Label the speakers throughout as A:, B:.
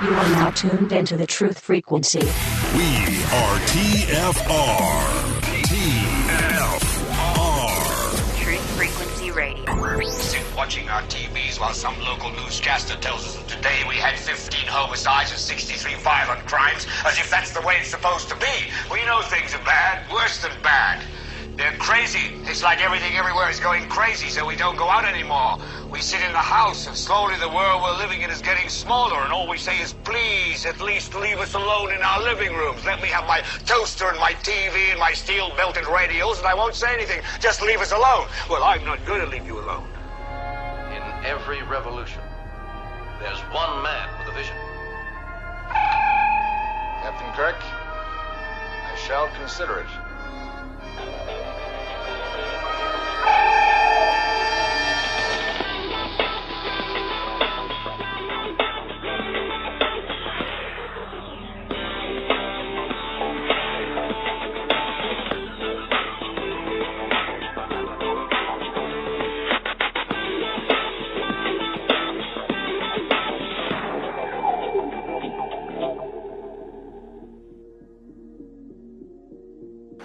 A: You are now tuned into the truth frequency.
B: We are TFR. TFR.
C: Truth Frequency Radio.
D: Sit watching our TVs while some local newscaster tells us that today we had 15 homicides and 63 violent crimes, as if that's the way it's supposed to be. We know things are bad, worse than bad. They're crazy. It's like everything everywhere is going crazy, so we don't go out anymore. We sit in the house, and slowly the world we're living in is getting smaller, and all we say is, please, at least leave us alone in our living rooms. Let me have my toaster and my TV and my steel-belted radios, and I won't say anything. Just leave us alone. Well, I'm not going to leave you alone.
E: In every revolution, there's one man with a vision.
F: Captain Kirk, I shall consider it.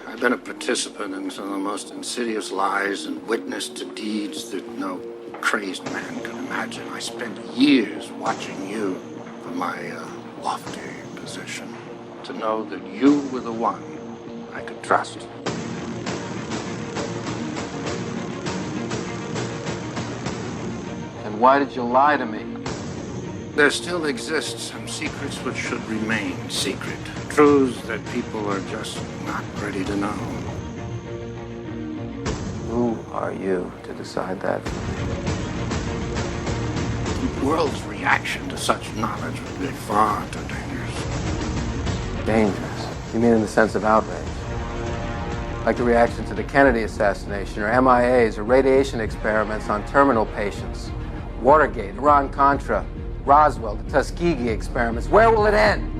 G: I've been a participant in some of the most insidious lies and witnessed to deeds that no crazed man could imagine. I spent years watching you from my lofty position to know that you were the one I could trust.
H: And why did you lie to me?
G: There still exist some secrets which should remain secret. Truths that people are just not ready to know.
H: Who are you to decide that?
G: The world's reaction to such knowledge would be far too dangerous.
H: Dangerous? You mean in the sense of outrage? Like the reaction to the Kennedy assassination, or MIAs, or radiation experiments on terminal patients, Watergate, Iran-Contra, Roswell, the Tuskegee experiments. Where will it end?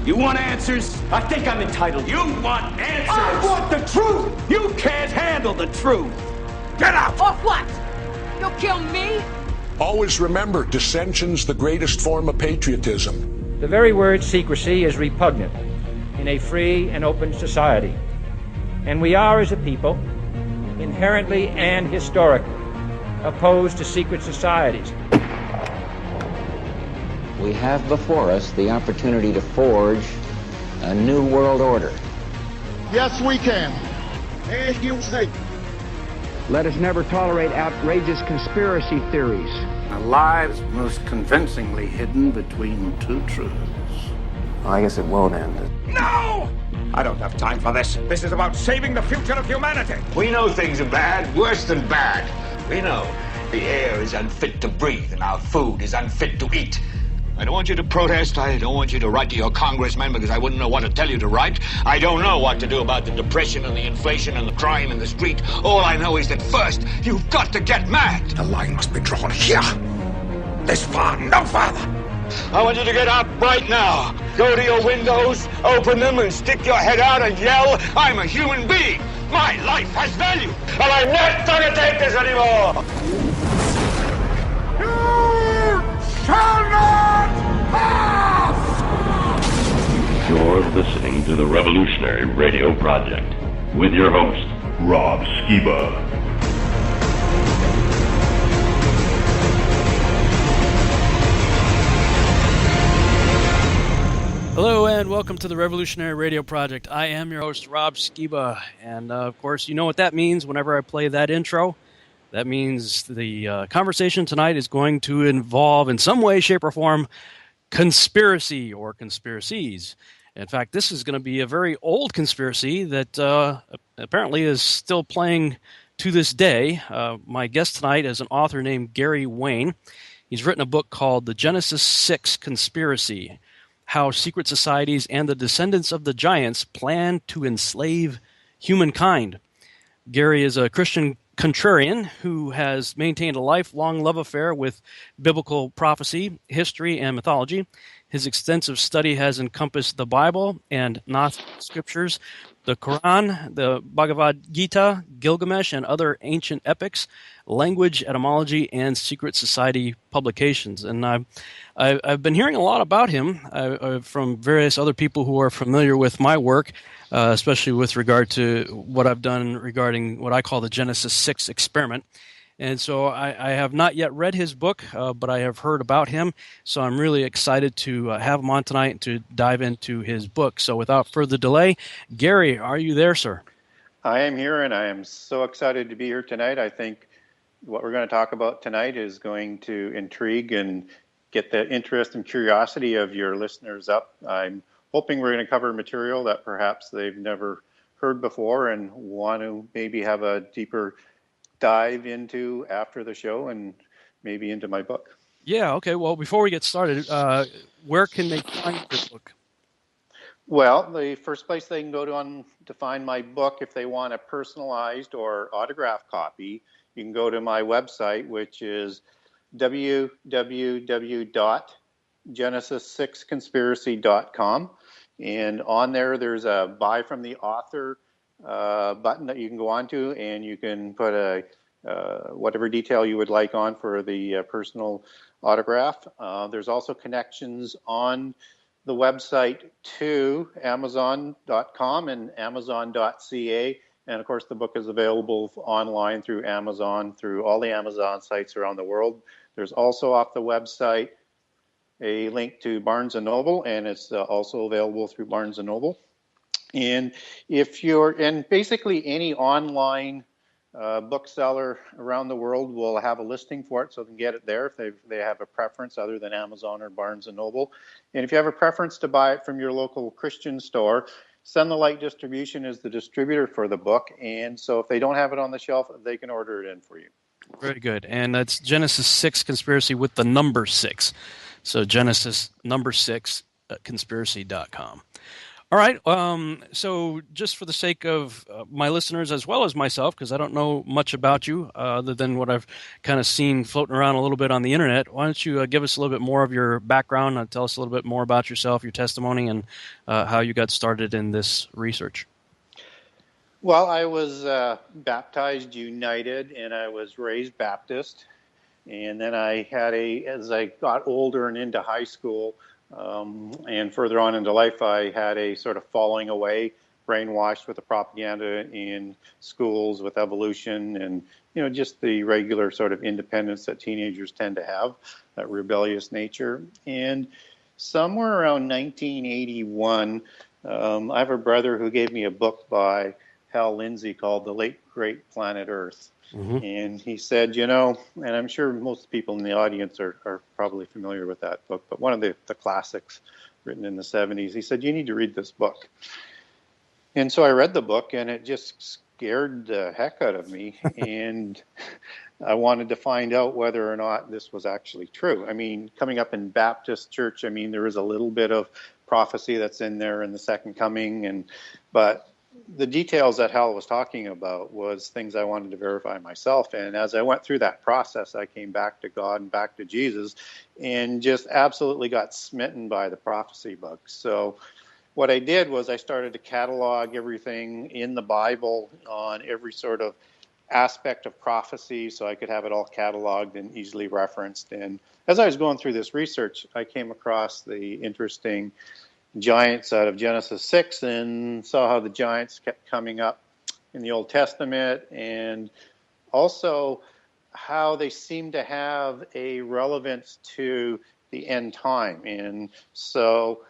I: You want answers? I think I'm entitled. You want answers?
J: I want the truth!
I: You can't handle the truth!
J: Get out!
K: Or what? You'll kill me?
B: Always remember, dissension's the greatest form of patriotism.
L: The very word secrecy is repugnant in a free and open society. And we are, as a people, inherently and historically opposed to secret societies.
M: We have before us the opportunity to forge a new world order.
J: Yes, we can. And you say.
N: Let us never tolerate outrageous conspiracy theories.
G: A lie's most convincingly hidden between two truths.
H: Well, I guess it won't end.
J: No! I don't have time for this. This is about saving the future of humanity.
D: We know things are bad, worse than bad. We know the air is unfit to breathe and our food is unfit to eat. I don't want you to protest. I don't want you to write to your congressman because I wouldn't know what to tell you to write. I don't know what to do about the depression and the inflation and the crime in the street. All I know is that first, you've got to get mad.
J: The line must be drawn here. This far, no farther.
D: I want you to get up right now. Go to your windows, open them, and stick your head out and yell, I'm a human being. My life has value, and I'm not going to take this anymore.
J: You shall not pass!
O: You're listening to the Revolutionary Radio Project with your host, Rob SKIBA.
P: Hello and welcome to the Revolutionary Radio Project. I am your host, Rob SKIBA, and of course, you know what that means whenever I play that intro. That means the conversation tonight is going to involve, in some way, shape, or form, conspiracy or conspiracies. In fact, this is going to be a very old conspiracy that apparently is still playing to this day. My guest tonight is an author named Gary Wayne. He's written a book called The Genesis 6 Conspiracy: How Secret Societies and the Descendants of the Giants Plan to Enslave Humankind. Gary is a Christian contrarian who has maintained a lifelong love affair with biblical prophecy, history, and mythology. His extensive study has encompassed the Bible and Gnostic scriptures, the Quran, the Bhagavad Gita, Gilgamesh, and other ancient epics, language, etymology, and secret society publications. And I've been hearing a lot about him from various other people who are familiar with my work, especially with regard to what I've done regarding what I call the Genesis 6 experiment. And so I have not yet read his book, but I have heard about him. So I'm really excited to have him on tonight and to dive into his book. So without further delay, Gary, are you there, sir?
Q: I am here, and I am so excited to be here tonight. I think what we're going to talk about tonight is going to intrigue and get the interest and curiosity of your listeners up. I'm hoping we're going to cover material that perhaps they've never heard before and want to maybe have a deeper dive into after the show and maybe into my book.
P: Yeah, okay. Well, before we get started, where can they find your book?
Q: Well, the first place they can go to find my book, if they want a personalized or autographed copy, you can go to my website, which is www.genesis6conspiracy.com. And on there's a buy from the author button that you can go onto, and you can put whatever detail you would like on for the personal autograph. There's also connections on the website to Amazon.com and Amazon.ca. And of course, the book is available online through Amazon, through all the Amazon sites around the world. There's also off the website a link to Barnes & Noble, and it's also available through Barnes & Noble. And basically any online bookseller around the world will have a listing for it, so they can get it there if they have a preference other than Amazon or Barnes & Noble. And if you have a preference to buy it from your local Christian store, Sunlight Distribution is the distributor for the book, and so if they don't have it on the shelf, they can order it in for you.
P: Very good. And that's Genesis 6 Conspiracy with the number 6. So Genesis number 6 conspiracy.com. All right. So just for the sake of my listeners as well as myself, because I don't know much about you other than what I've kind of seen floating around a little bit on the internet, why don't you give us a little bit more of your background, tell us a little bit more about yourself, your testimony, and how you got started in this research.
Q: Well, I was baptized United, and I was raised Baptist. And then as I got older and into high school, and further on into life, I had a sort of falling away, brainwashed with the propaganda in schools with evolution and, just the regular sort of independence that teenagers tend to have, that rebellious nature. And somewhere around 1981, I have a brother who gave me a book by Hal Lindsey called The Late Great Planet Earth. Mm-hmm. And he said, and I'm sure most people in the audience are probably familiar with that book, but one of the classics written in the 70s, he said, you need to read this book. And so I read the book, and it just scared the heck out of me. And I wanted to find out whether or not this was actually true. I mean, coming up in Baptist church, there is a little bit of prophecy that's in there in the second coming, but the details that Hal was talking about was things I wanted to verify myself. And as I went through that process, I came back to God and back to Jesus and just absolutely got smitten by the prophecy bug. So what I did was I started to catalog everything in the Bible on every sort of aspect of prophecy so I could have it all cataloged and easily referenced. And as I was going through this research, I came across the interesting giants out of Genesis 6 and saw how the giants kept coming up in the Old Testament, and also how they seem to have a relevance to the end time. And so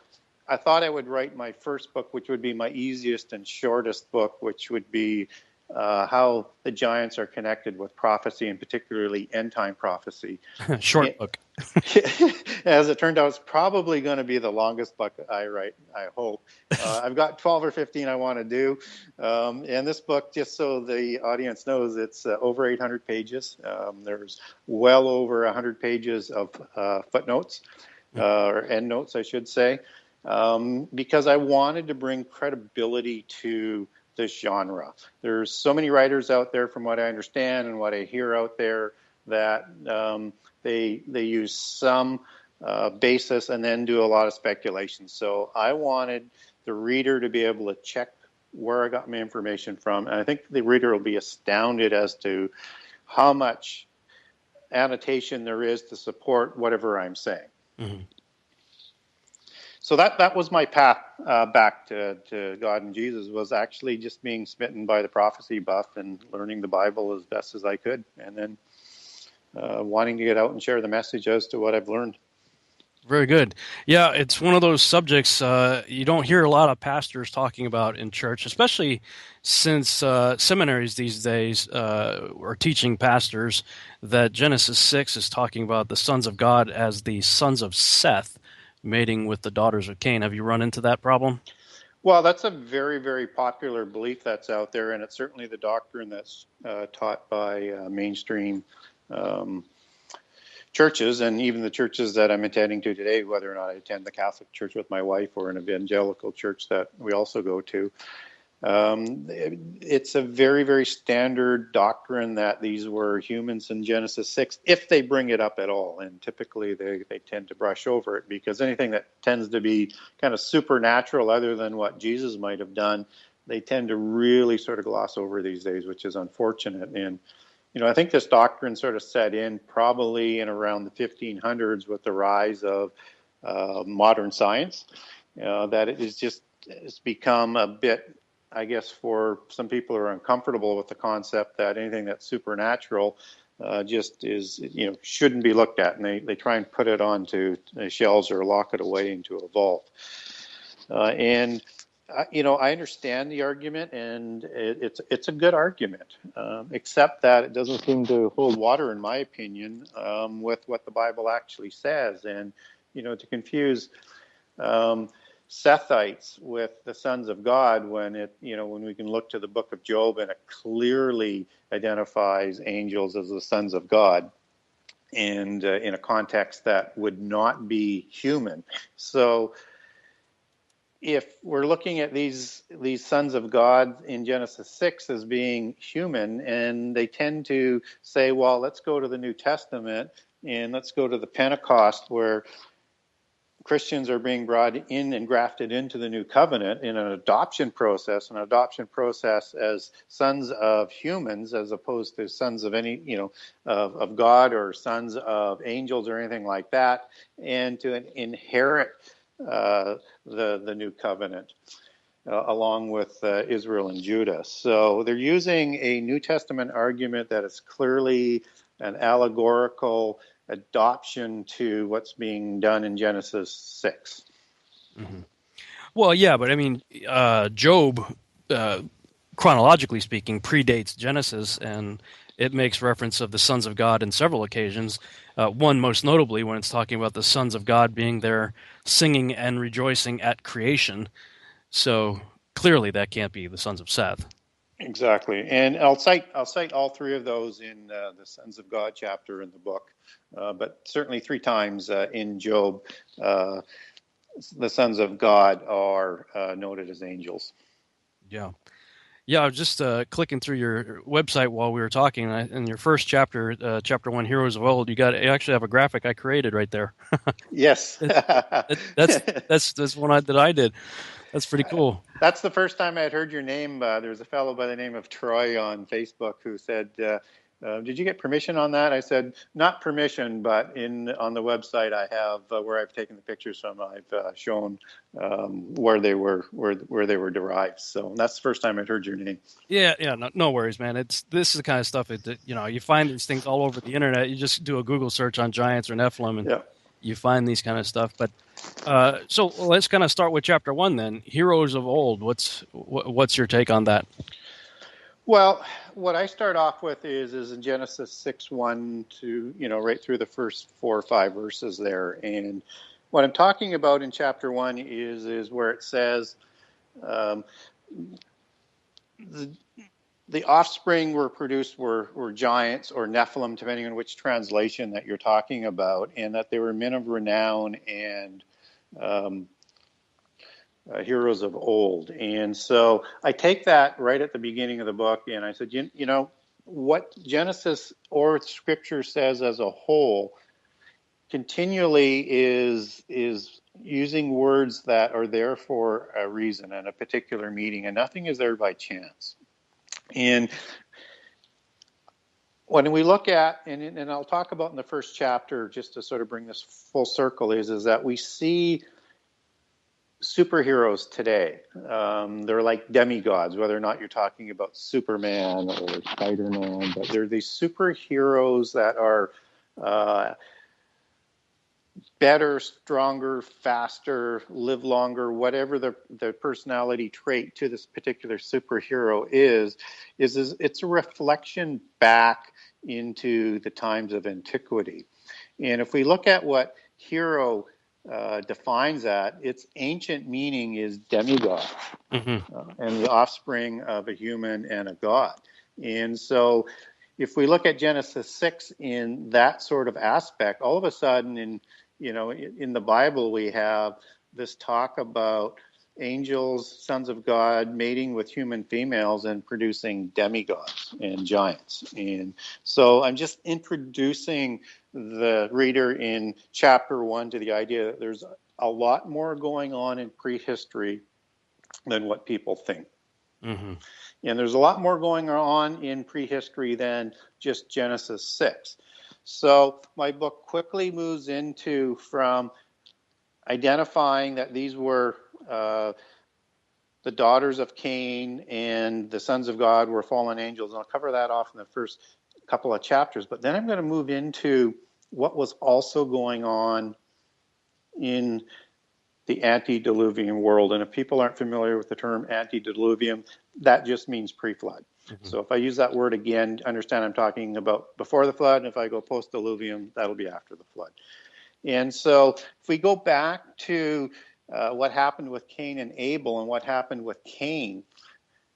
Q: I thought I would write my first book, which would be my easiest and shortest book, which would be how the giants are connected with prophecy, and particularly end-time prophecy.
P: Short book.
Q: As it turned out, it's probably going to be the longest book I write, I hope. I've got 12 or 15 I want to do. And this book, just so the audience knows, it's over 800 pages. There's well over 100 pages of footnotes, or endnotes, I should say, because I wanted to bring credibility to this genre. There's so many writers out there, from what I understand and what I hear out there, that they use some basis and then do a lot of speculation. So I wanted the reader to be able to check where I got my information from. And I think the reader will be astounded as to how much annotation there is to support whatever I'm saying.
P: Mm-hmm.
Q: So that was my path back to God and Jesus, was actually just being smitten by the prophecy buff and learning the Bible as best as I could, and then wanting to get out and share the message as to what I've learned.
P: Very good. Yeah, it's one of those subjects you don't hear a lot of pastors talking about in church, especially since seminaries these days are teaching pastors that Genesis 6 is talking about the sons of God as the sons of Seth mating with the daughters of Cain. Have you run into that problem?
Q: Well, that's a very, very popular belief that's out there, and it's certainly the doctrine that's taught by mainstream churches, and even the churches that I'm attending to today, whether or not I attend the Catholic Church with my wife or an evangelical church that we also go to. It's a very, very standard doctrine that these were humans in Genesis 6, if they bring it up at all. And typically they tend to brush over it, because anything that tends to be kind of supernatural other than what Jesus might have done, they tend to really sort of gloss over these days, which is unfortunate. And I think this doctrine sort of set in probably in around the 1500s with the rise of modern science, that it's become a bit, I guess, for some people who are uncomfortable with the concept that anything that's supernatural just is, shouldn't be looked at. And they try and put it onto shelves or lock it away into a vault. I understand the argument, and it's a good argument, except that it doesn't seem to hold water, in my opinion, with what the Bible actually says. And, to confuse Sethites with the sons of God when we can look to the book of Job and it clearly identifies angels as the sons of God, and in a context that would not be human. So if we're looking at these sons of God in Genesis 6 as being human, and they tend to say, well, let's go to the New Testament and let's go to the Pentecost, where Christians are being brought in and grafted into the new covenant in an adoption process as sons of humans, as opposed to sons of any, of God, or sons of angels or anything like that, and to inherit the new covenant along with Israel and Judah. So they're using a New Testament argument that is clearly an allegorical adoption to what's being done in Genesis 6.
P: Mm-hmm. Well, yeah, but I mean, Job, chronologically speaking, predates Genesis, and it makes reference of the sons of God in several occasions. One most notably when it's talking about the sons of God being there singing and rejoicing at creation. So clearly that can't be the sons of Seth.
Q: Exactly. And I'll cite all three of those in the Sons of God chapter in the book. But certainly 3 times in Job, the sons of God are noted as angels.
P: Yeah. Yeah, I was just clicking through your website while we were talking. In your first chapter, chapter 1, Heroes of Old, you actually have a graphic I created right there.
Q: Yes.
P: That's one that I did. That's pretty cool.
Q: That's the first time I had heard your name. There was a fellow by the name of Troy on Facebook who said, did you get permission on that? I said, not permission, but on the website I have where I've taken the pictures from, I've shown where they were derived. So that's the first time I'd heard your name.
P: Yeah, no worries, man. This is the kind of stuff that you find these things all over the internet. You just do a Google search on giants or Nephilim, and you find these kind of stuff. But so let's kind of start with chapter 1 then. Heroes of Old. What's your take on that?
Q: Well, what I start off with is in Genesis 6:1 to, right through the first 4 or 5 verses there. And what I'm talking about in chapter 1 is where it says the offspring were produced were giants or Nephilim, depending on which translation that you're talking about, and that they were men of renown and heroes of old. And so I take that right at the beginning of the book, and I said, what Genesis or Scripture says as a whole continually is using words that are there for a reason and a particular meaning, and nothing is there by chance. And when we look at, and I'll talk about in the first chapter, just to sort of bring this full circle, is that we see superheroes today. They're like demigods, whether or not you're talking about Superman or Spider-Man, but they're these superheroes that are better, stronger, faster, live longer, whatever the personality trait to this particular superhero is it's a reflection back into the times of antiquity. And if we look at what hero defines that, its ancient meaning is demigod, and the offspring of a human and a god. And so if we look at Genesis 6 in that sort of aspect, all of a sudden in the Bible we have this talk about angels, sons of God, mating with human females and producing demigods and giants. And so I'm just introducing the reader in chapter 1 to the idea that there's a lot more going on in prehistory than what people think. And there's a lot more going on in prehistory than just Genesis 6. So my book quickly moves into from identifying that these were the daughters of Cain and the sons of God were fallen angels. And I'll cover that off in the first couple of chapters. But then I'm going to move into what was also going on in the antediluvian world. And if people aren't familiar with the term antediluvian, that just means pre-flood. So if I use that word again, understand I'm talking about before the flood, and if I go post-diluvian, that'll be after the flood. And so if we go back to what happened with Cain and Abel and what happened with Cain,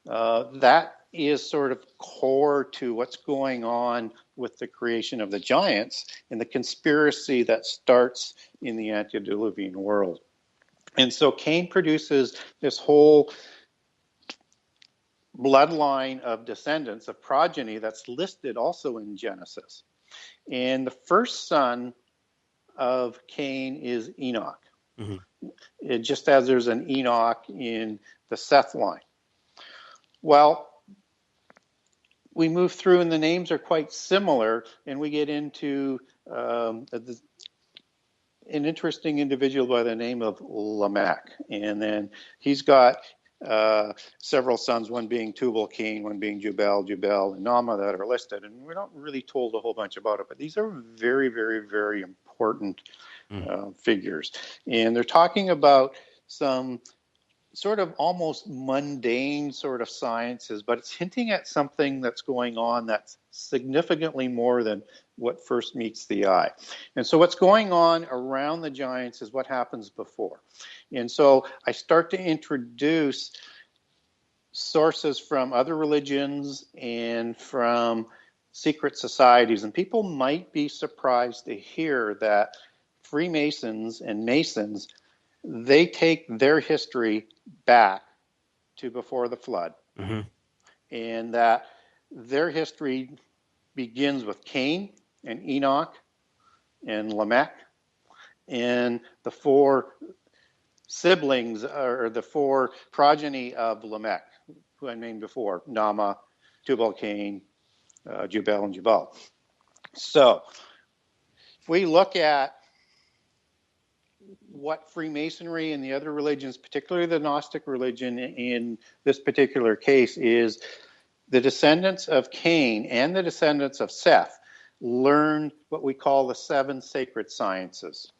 Q: that is sort of core to what's going on with the creation of the giants and the conspiracy that starts in the antediluvian world. And so Cain produces this whole bloodline of descendants, of progeny that's listed also in Genesis. And the first son of Cain is Enoch. Just as there's an Enoch in the Seth line. Well, we move through and the names are quite similar, and we get into an interesting individual by the name of Lamech. And then he's got several sons, one being Tubal-Cain, one being Jubal, and Nama that are listed. And we're not really told a whole bunch about it, but these are very, very, very important figures. And they're talking about some sort of almost mundane sort of sciences, but it's hinting at something that's going on that's significantly more than what first meets the eye. And so what's going on around the giants is what happens before. And so I start to introduce sources from other religions and from secret societies. And people might be surprised to hear that Freemasons and Masons, they take their history back to before the flood. And that their history begins with Cain and Enoch and Lamech and the four siblings, or the four progeny of Lamech, who I named before, Nama, Tubal-Cain, Jubal, and Jubal. So if we look at what Freemasonry and the other religions, particularly the Gnostic religion in this particular case, is the descendants of Cain and the descendants of Seth learned what we call the 7 sacred sciences.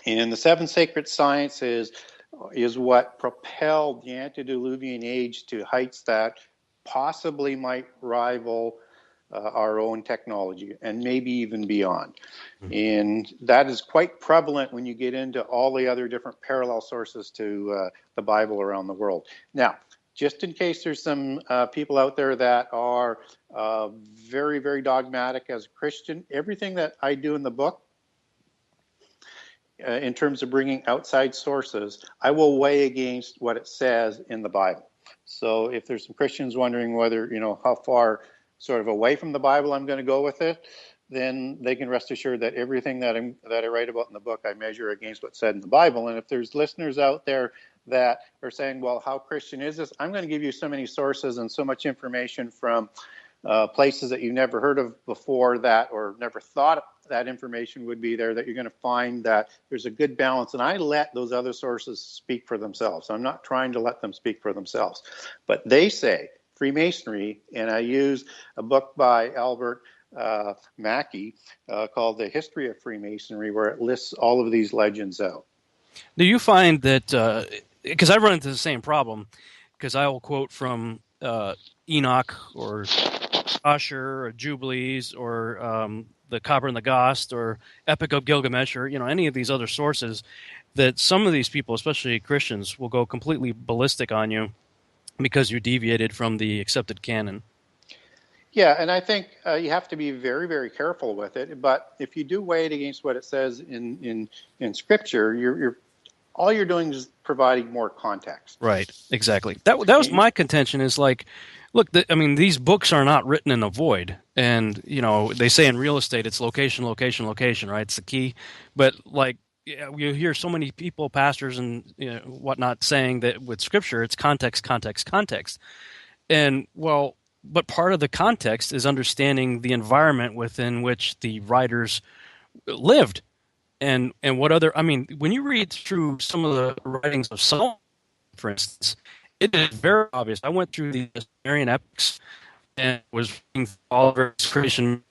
Q: And the 7 sacred sciences is what propelled the antediluvian age to heights that possibly might rival our own technology and maybe even beyond. And that is quite prevalent when you get into all the other different parallel sources to the Bible around the world. Now, just in case there's some people out there that are very, very dogmatic as a Christian, everything that I do in the book, in terms of bringing outside sources, I will weigh against what it says in the Bible. So if there's some Christians wondering whether, how far sort of away from the Bible I'm going to go with it, then they can rest assured that everything that I write about in the book, I measure against what's said in the Bible. And if there's listeners out there that are saying, well, how Christian is this? I'm going to give you so many sources and so much information from places that you've never heard of before that, or never thought that information would be there, that you're going to find that there's a good balance. And I let those other sources speak for themselves. I'm not trying to let them speak for themselves. But they say Freemasonry, and I use a book by Albert Mackey called The History of Freemasonry, where it lists all of these legends out.
P: Do you find that, because I run into the same problem, because I will quote from Enoch or Usher or Jubilees or the Copper and the Gost or Epic of Gilgamesh or any of these other sources, that some of these people, especially Christians, will go completely ballistic on you because you deviated from the accepted canon.
Q: Yeah, and I think you have to be very, very careful with it. But if you do weigh it against what it says in Scripture, you're all you're doing is providing more context.
P: Right, exactly. That was my contention. Is like, look, these books are not written in a void, and they say in real estate it's location, location, location. Right, it's the key. But like, you hear so many people, pastors and whatnot, saying that with Scripture it's context, context, context, and well. But part of the context is understanding the environment within which the writers lived, and what other. When you read through some of the writings of Solomon, for instance, it is very obvious. I went through the Sumerian epics and was reading all of his creation.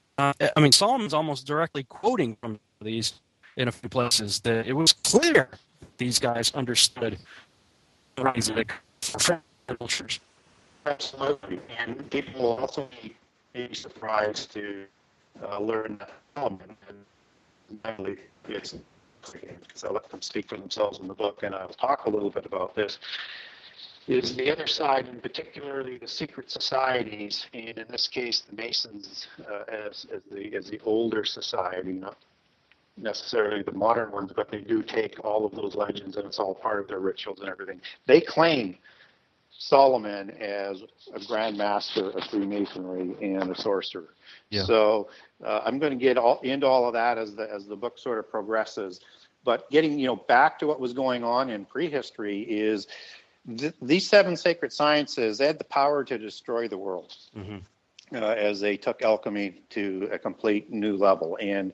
P: Solomon's almost directly quoting from these in a few places. That it was clear these guys understood Isaac from cultures.
Q: Absolutely, and people will also be surprised to learn that Solomon, and I believe it's because I let them speak for themselves in the book, and I'll talk a little bit about this, is the other side, and particularly the secret societies, and in this case the Masons as the older society, not necessarily the modern ones, but they do take all of those legends and it's all part of their rituals and everything. They claim Solomon as a grand master of Freemasonry and a sorcerer. Yeah. So I'm going to get into all of that as the book sort of progresses. But getting back to what was going on in prehistory is these seven sacred sciences, they had the power to destroy the world. Mm-hmm. As they took alchemy to a complete new level. And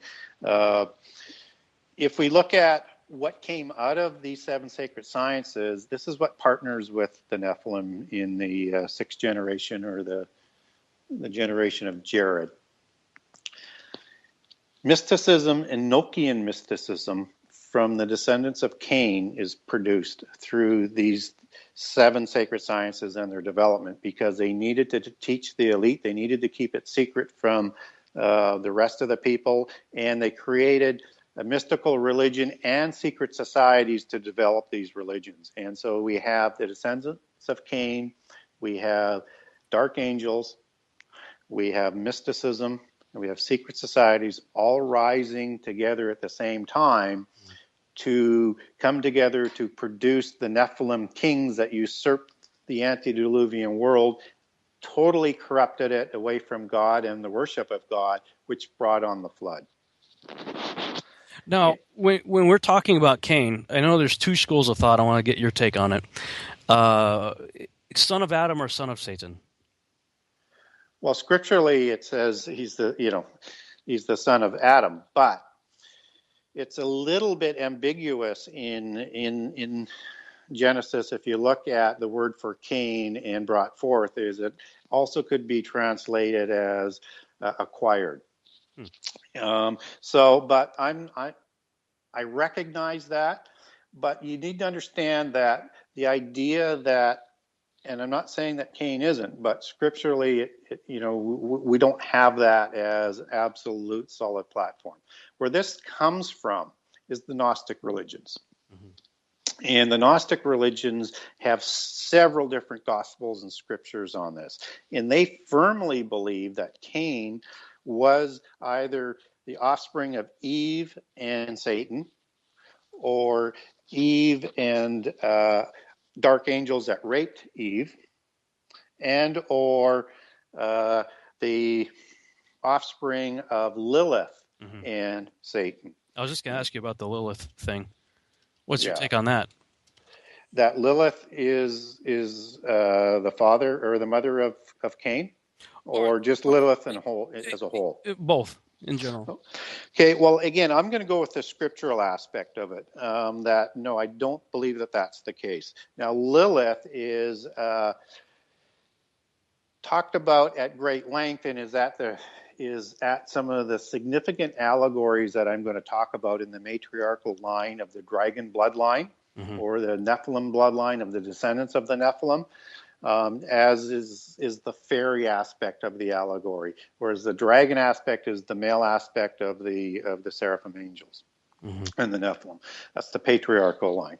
Q: if we look at what came out of these seven sacred sciences, this is what partners with the Nephilim in the sixth generation, or the generation of Jared. Mysticism, Enochian mysticism from the descendants of Cain, is produced through these seven sacred sciences and their development, because they needed to teach the elite. They needed to keep it secret from the rest of the people, and they created a mystical religion and secret societies to develop these religions. And so we have the descendants of Cain, we have dark angels, we have mysticism, and we have secret societies all rising together at the same time to come together to produce the Nephilim kings that usurped the antediluvian world, totally corrupted it away from God and the worship of God, which brought on the flood.
P: Now, when we're talking about Cain, I know there's two schools of thought. I want to get your take on it. Son of Adam or son of Satan?
Q: Well, scripturally, it says he's the son of Adam, but it's a little bit ambiguous in Genesis. If you look at the word for Cain and brought forth, is it also could be translated as acquired. But I recognize that, but you need to understand that the idea that, and I'm not saying that Cain isn't, but scripturally, we don't have that as absolute solid platform. Where this comes from is the Gnostic religions. Mm-hmm. And the Gnostic religions have several different gospels and scriptures on this. And they firmly believe that Cain was either the offspring of Eve and Satan, or Eve and dark angels that raped Eve, and or the offspring of Lilith and Satan.
P: I was just going to ask you about the Lilith thing. What's your
Q: Yeah.
P: take on that?
Q: That Lilith is the father or the mother of Cain, or just Lilith as a whole?
P: Both, in general.
Q: Okay, well, again, I'm going to go with the scriptural aspect of it, that, no, I don't believe that that's the case. Now, Lilith is talked about at great length and is at some of the significant allegories that I'm going to talk about in the matriarchal line of the dragon bloodline, or the Nephilim bloodline of the descendants of the Nephilim, as is the fairy aspect of the allegory, whereas the dragon aspect is the male aspect of the seraphim angels and the Nephilim. That's the patriarchal line.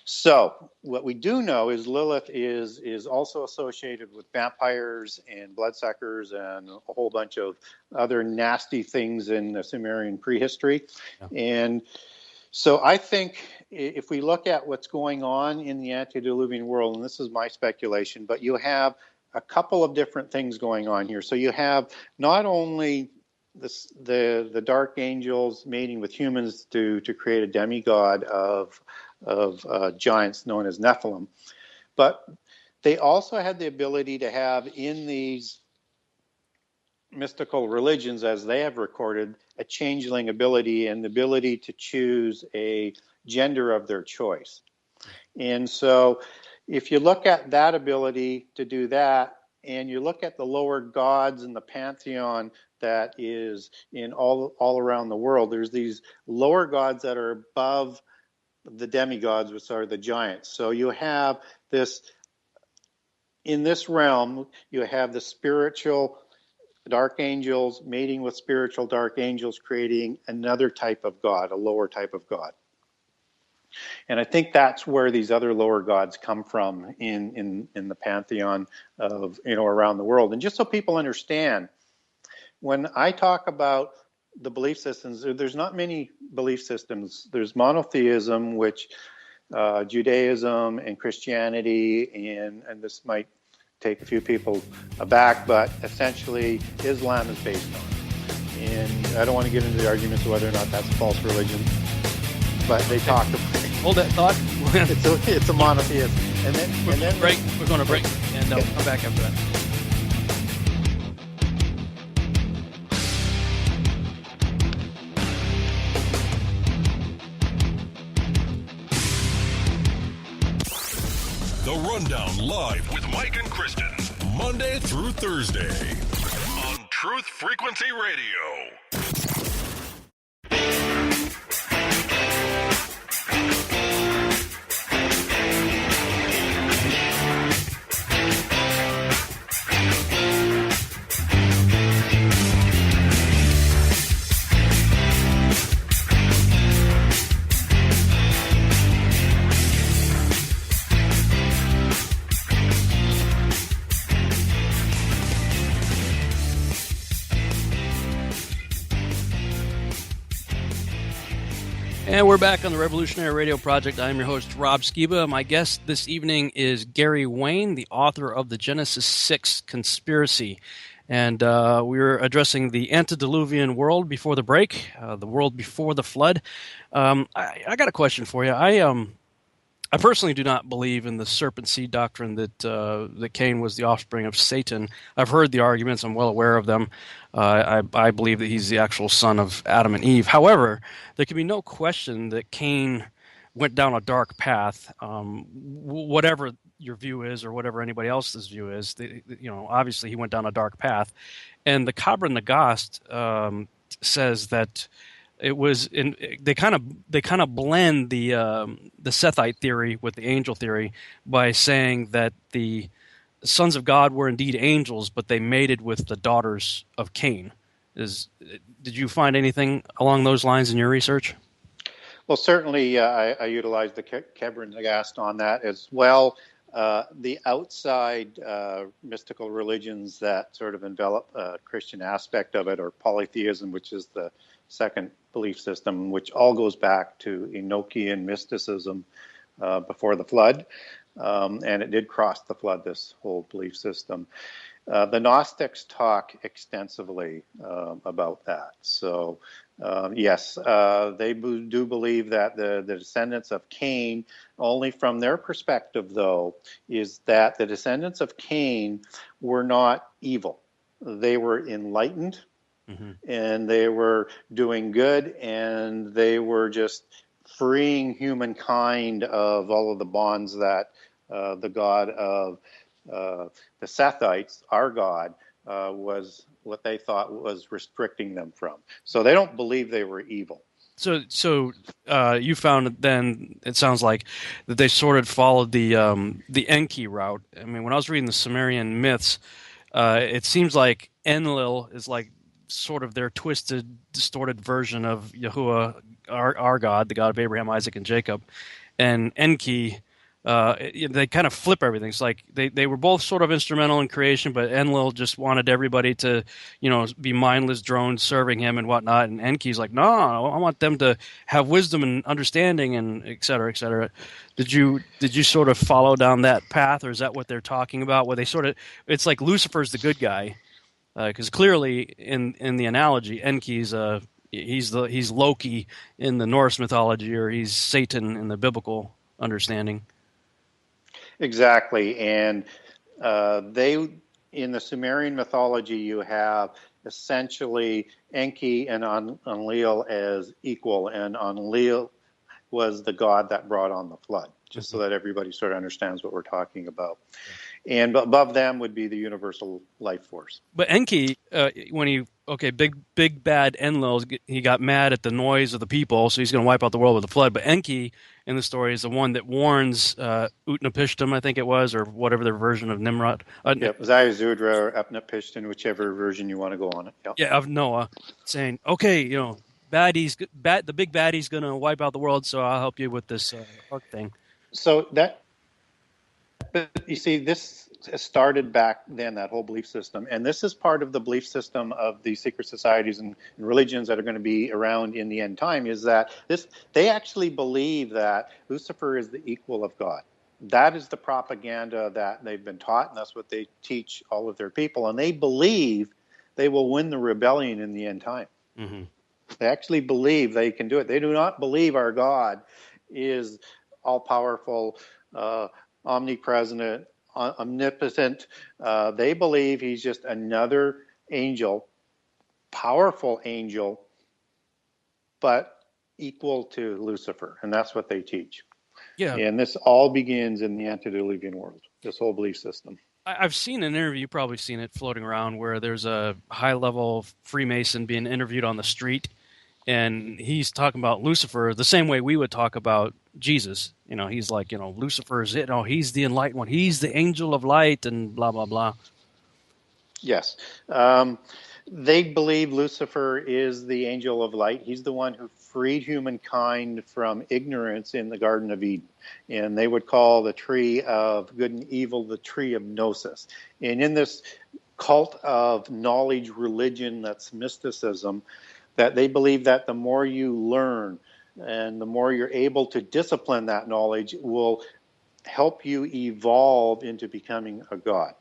Q: So what we do know is Lilith is also associated with vampires and bloodsuckers and a whole bunch of other nasty things in the Sumerian prehistory. Yeah. And so I think if we look at what's going on in the antediluvian world, and this is my speculation, but you have a couple of different things going on here. So you have not only the dark angels mating with humans to create a demigod of giants known as Nephilim, but they also had the ability to have in these mystical religions, as they have recorded, a changeling ability and the ability to choose a gender of their choice. And so if you look at that ability to do that, and you look at the lower gods in the pantheon that is in all around the world, there's these lower gods that are above the demigods, which are the giants. So you have this, in this realm, you have the spiritual dark angels mating with spiritual dark angels, creating another type of god, a lower type of god. And I think that's where these other lower gods come from in the pantheon of, around the world. And just so people understand, when I talk about the belief systems, there's not many belief systems. There's monotheism, which Judaism and Christianity, and this might take a few people aback, but essentially Islam is based on. And I don't want to get into the arguments of whether or not that's a false religion, but they talk about it.
P: Hold that thought.
Q: It's a monotheism. And then
P: we're going to break, and we'll come back after that.
R: The Rundown live with Mike and Kristen, Monday through Thursday on Truth Frequency Radio.
P: And we're back on the Revolutionary Radio Project. I'm your host, Rob SKIBA. My guest this evening is Gary Wayne, the author of the Genesis 6 Conspiracy. And we're addressing the antediluvian world before the break, the world before the flood. I got a question for you. I personally do not believe in the serpent seed doctrine that Cain was the offspring of Satan. I've heard the arguments. I'm well aware of them. I believe that he's the actual son of Adam and Eve. However, there can be no question that Cain went down a dark path. Whatever your view is, or whatever anybody else's view is, obviously he went down a dark path. And the Kabra Nagast says that it was they kind of blend the Sethite theory with the angel theory by saying that the sons of God were indeed angels, but they mated with the daughters of Cain. Did you find anything along those lines in your research?
Q: Well, certainly I utilized the Kabra Nagast on that as well. The outside mystical religions that sort of envelop a Christian aspect of it, or polytheism, which is the second belief system, which all goes back to Enochian mysticism before the flood. And it did cross the flood, this whole belief system. The Gnostics talk extensively about that. So, yes, they do believe that the descendants of Cain, only from their perspective, though, is that the descendants of Cain were not evil. They were enlightened, and they were doing good, and they were just freeing humankind of all of the bonds that the God of the Sethites, our God, was what they thought was restricting them from. So they don't believe they were evil.
P: So you found then, it sounds like, that they sort of followed the Enki route. I mean, when I was reading the Sumerian myths, it seems like Enlil is like sort of their twisted, distorted version of Yahuwah, our God, the God of Abraham, Isaac, and Jacob. And Enki, they kind of flip everything. It's like they were both sort of instrumental in creation, but Enlil just wanted everybody to, be mindless drones serving him and whatnot. And Enki's like, no, I want them to have wisdom and understanding and et cetera, et cetera. Did you sort of follow down that path, or is that what they're talking about? Where they sort of, it's like Lucifer's the good guy, because clearly in the analogy, Enki's he's Loki in the Norse mythology, or he's Satan in the biblical understanding.
Q: Exactly, and they, in the Sumerian mythology, you have essentially Enki and Enlil as equal, and Enlil was the god that brought on the flood, just so that everybody sort of understands what we're talking about. And above them would be the universal life force.
P: But Enki, big bad Enlil, he got mad at the noise of the people, so he's going to wipe out the world with a flood. But Enki in the story is the one that warns Utnapishtim, I think it was, or whatever their version of Nimrod.
Q: Ziusudra or Utnapishtim, whichever version you want to go on it. Yep.
P: Yeah, of Noah, saying, okay, the big baddie's going to wipe out the world, so I'll help you with this ark thing.
Q: So but you see, this started back then, that whole belief system. And this is part of the belief system of the secret societies and religions that are going to be around in the end time, is that they actually believe that Lucifer is the equal of God. That is the propaganda that they've been taught, and that's what they teach all of their people. And they believe they will win the rebellion in the end time.
P: Mm-hmm.
Q: They actually believe they can do it. They do not believe our God is all-powerful, omnipresent, omnipotent. They believe he's just another angel, powerful angel, but equal to Lucifer. And that's what they teach.
P: Yeah.
Q: And this all begins in the antediluvian world, this whole belief system.
P: I've seen an interview, you've probably seen it floating around, where there's a high-level Freemason being interviewed on the street, and he's talking about Lucifer the same way we would talk about Jesus. He's like, Lucifer is it. He's the enlightened one. He's the angel of light and blah, blah, blah.
Q: Yes. They believe Lucifer is the angel of light. He's the one who freed humankind from ignorance in the Garden of Eden. And they would call the tree of good and evil the tree of gnosis. And in this cult of knowledge religion that's mysticism, that they believe that the more you learn and the more you're able to discipline that knowledge will help you evolve into becoming a god.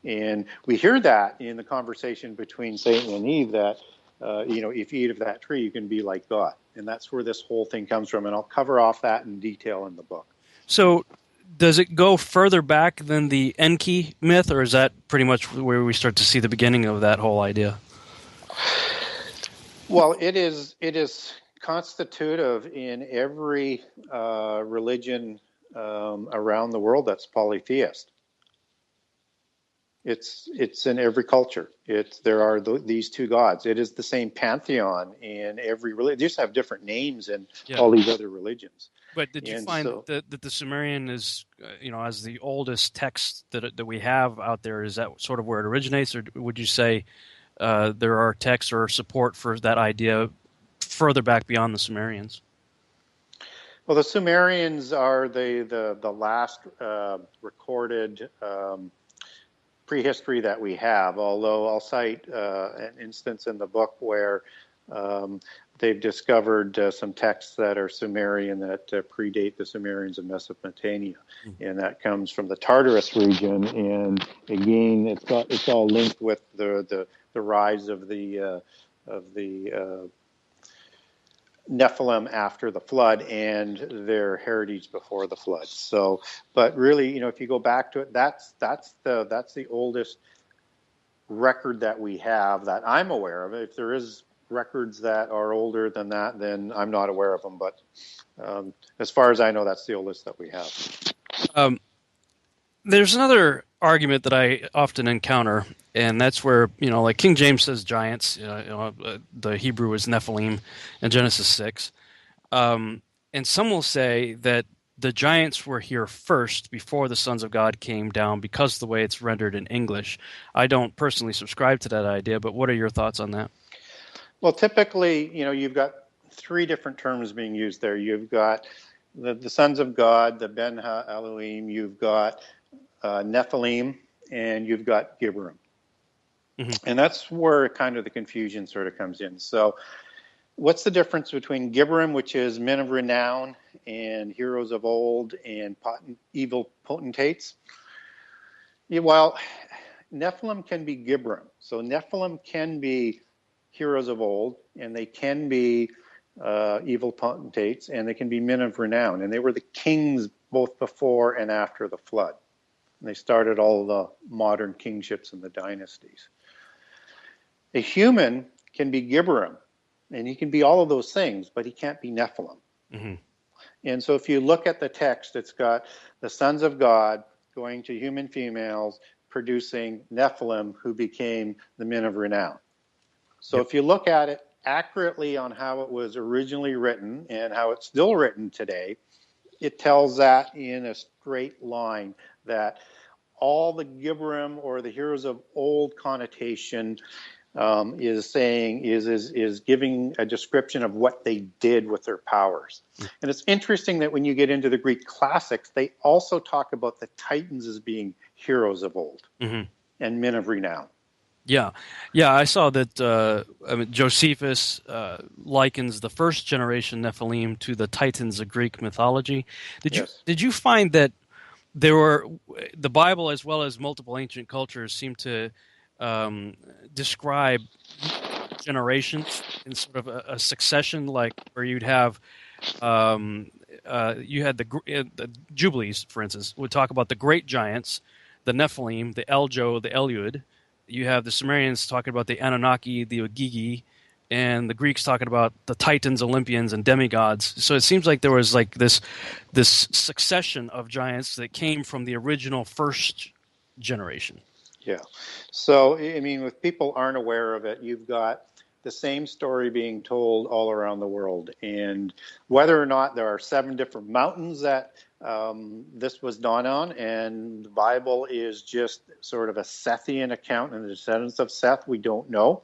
Q: And we hear that in the conversation between Satan and Eve, that, if you eat of that tree, you can be like God. And that's where this whole thing comes from. And I'll cover off that in detail in the book.
P: So does it go further back than the Enki myth, or is that pretty much where we start to see the beginning of that whole idea?
Q: Well, it is constitutive in every religion around the world that's polytheist. It's in every culture. There are these two gods. It is the same pantheon in every religion. They just have different names in all these other religions.
P: But did you find that the Sumerian is, as the oldest text that we have out there, is that sort of where it originates, or would you say there are texts or support for that idea further back beyond the Sumerians?
Q: Well, the Sumerians are the last recorded prehistory that we have, although I'll cite an instance in the book where they've discovered some texts that are Sumerian that predate the Sumerians of Mesopotamia, and that comes from the Tartarus region. And again, it's all linked with the rise of the Nephilim after the flood and their heritage before the flood. So, but really, if you go back to it, that's the oldest record that we have that I'm aware of. If there is records that are older than that, then I'm not aware of them. But as far as I know, that's the oldest that we have.
P: There's another argument that I often encounter, and that's where, like King James says giants, the Hebrew is Nephilim in Genesis 6. And some will say that the giants were here first before the sons of God came down because of the way it's rendered in English. I don't personally subscribe to that idea, but what are your thoughts on that?
Q: Well, typically, you've got three different terms being used there. You've got the sons of God, the Ben Ha-Elohim, you've got Nephilim, and you've got Gibberim. Mm-hmm. And that's where kind of the confusion sort of comes in. So what's the difference between Gibberim, which is men of renown and heroes of old and evil potentates? Yeah, well, Nephilim can be Gibberim. So Nephilim can be heroes of old, and they can be evil potentates, and they can be men of renown. And they were the kings both before and after the flood. And they started all the modern kingships and the dynasties. A human can be Gibberim, and he can be all of those things, but he can't be Nephilim. Mm-hmm. And so if you look at the text, it's got the sons of God going to human females, producing Nephilim, who became the men of renown. So if you look at it accurately on how it was originally written and how it's still written today, it tells that in a straight line that all the Gibberim or the heroes of old connotation is giving a description of what they did with their powers. And it's interesting that when you get into the Greek classics, they also talk about the Titans as being heroes of old and men of renown.
P: Yeah, I saw that Josephus likens the first generation Nephilim to the Titans of Greek mythology. Did you find that the Bible as well as multiple ancient cultures seem to describe generations in sort of a succession, like where you'd have you had the Jubilees, for instance, would talk about the great giants, the Nephilim, the Eljo, the Eliud. You have the Sumerians talking about the Anunnaki, the Ogigi, and the Greeks talking about the Titans, Olympians, and demigods. So it seems like there was like this succession of giants that came from the original first generation.
Q: Yeah. So, I mean, if people aren't aware of it, you've got the same story being told all around the world. And whether or not there are 7 different mountains that this was done on, and the Bible is just sort of a Sethian account and the descendants of Seth, we don't know.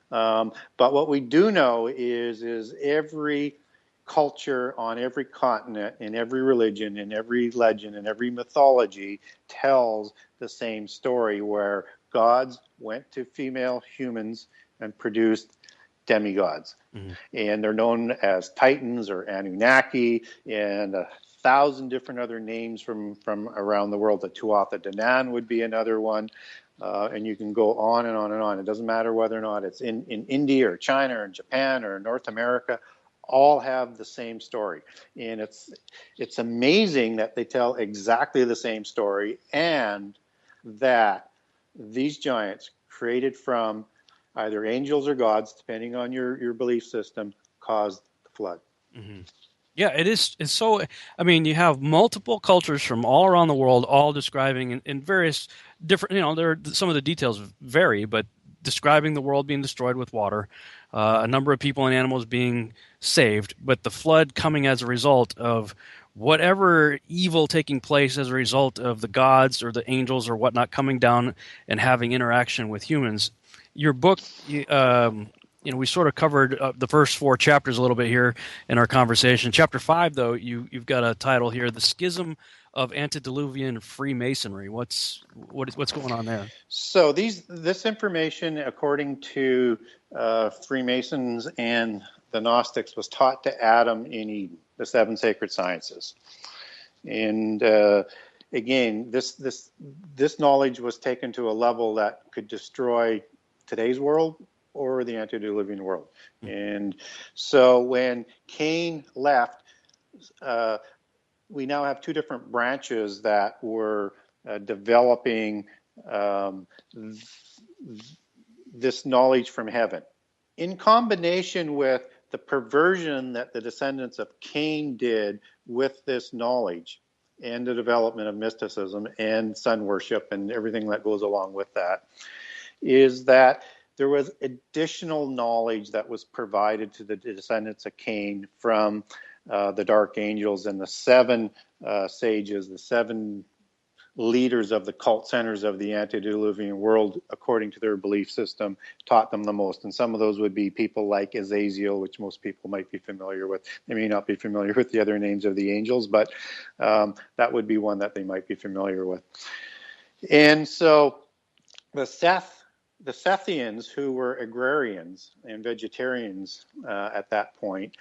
Q: But what we do know is every culture on every continent, in every religion, in every legend, in every mythology tells the same story, where gods went to female humans and produced demigods. And they're known as Titans or Anunnaki and 1,000 different other names from around the world. The Tuatha De Danann would be another one. And you can go on and on and on. It doesn't matter whether or not it's in India or China or Japan or North America, all have the same story. And it's amazing that they tell exactly the same story, and that these giants, created from either angels or gods, depending on your belief system, caused the flood.
P: Yeah, it's so. I mean, you have multiple cultures from all around the world, all describing in various different. There some of the details vary, but describing the world being destroyed with water, a number of people and animals being saved, but the flood coming as a result of whatever evil taking place as a result of the gods or the angels or whatnot coming down and having interaction with humans. Your book, we sort of covered the first 4 chapters a little bit here in our conversation. Chapter 5, though, you've got a title here: "The Schism of Antediluvian Freemasonry." What's going on there?
Q: So this information, according to Freemasons and the Gnostics was taught to Adam in Eden, the 7 sacred sciences. And again, this knowledge was taken to a level that could destroy today's world or the antediluvian world. And so when Cain left, we now have 2 different branches that were developing this knowledge from heaven, in combination with the perversion that the descendants of Cain did with this knowledge and the development of mysticism and sun worship and everything that goes along with that, is that there was additional knowledge that was provided to the descendants of Cain from the dark angels and the 7 sages, the 7 leaders of the cult centers of the antediluvian world, according to their belief system, taught them the most. And some of those would be people like Azazel, which most people might be familiar with. They may not be familiar with the other names of the angels, but that would be one that they might be familiar with. And so the Sethians, who were agrarians and vegetarians at that point,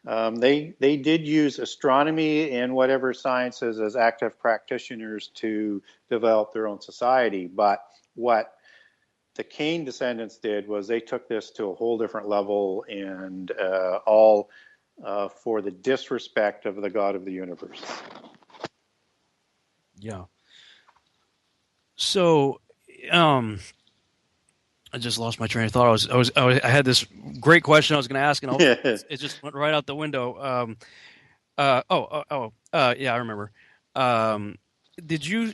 Q: they did use astronomy and whatever sciences as active practitioners to develop their own society. But what the Cain descendants did was they took this to a whole different level, and all for the disrespect of the God of the universe.
P: Yeah. So, I just lost my train of thought. I had this great question I was going to ask, and it just went right out the window. Yeah, I remember. Did you?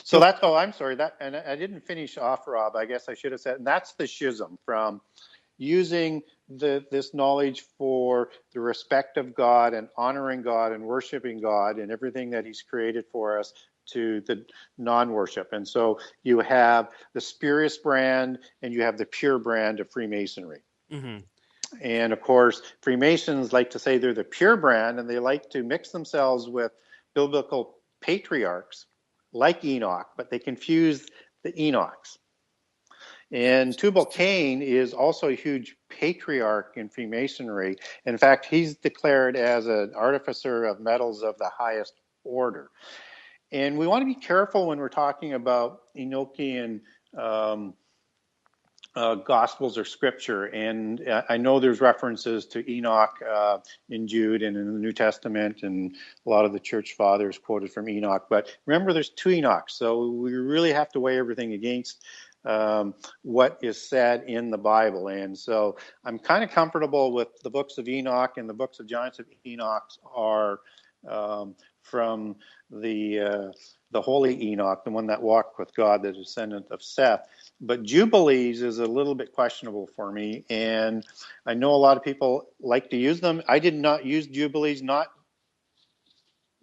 Q: So that's I'm sorry. And I didn't finish off, Rob. I guess I should have said. And that's the schism from using this knowledge for the respect of God and honoring God and worshiping God and everything that He's created for us, to the non-worship. And so you have the spurious brand and you have the pure brand of Freemasonry.
P: Mm-hmm.
Q: And of course, Freemasons like to say they're the pure brand, and they like to mix themselves with biblical patriarchs like Enoch, but they confuse the Enochs. And Tubal-Cain is also a huge patriarch in Freemasonry. In fact, he's declared as an artificer of metals of the highest order. And we want to be careful when we're talking about Enochian Gospels or Scripture. And I know there's references to Enoch in Jude and in the New Testament, and a lot of the church fathers quoted from Enoch. But remember, there's 2 Enochs, so we really have to weigh everything against what is said in the Bible. And so I'm kind of comfortable with the books of Enoch, and the books of Giants of Enoch are from the holy Enoch, the one that walked with God, the descendant of Seth. But Jubilees is a little bit questionable for me, and I know a lot of people like to use them. I did not use Jubilees, not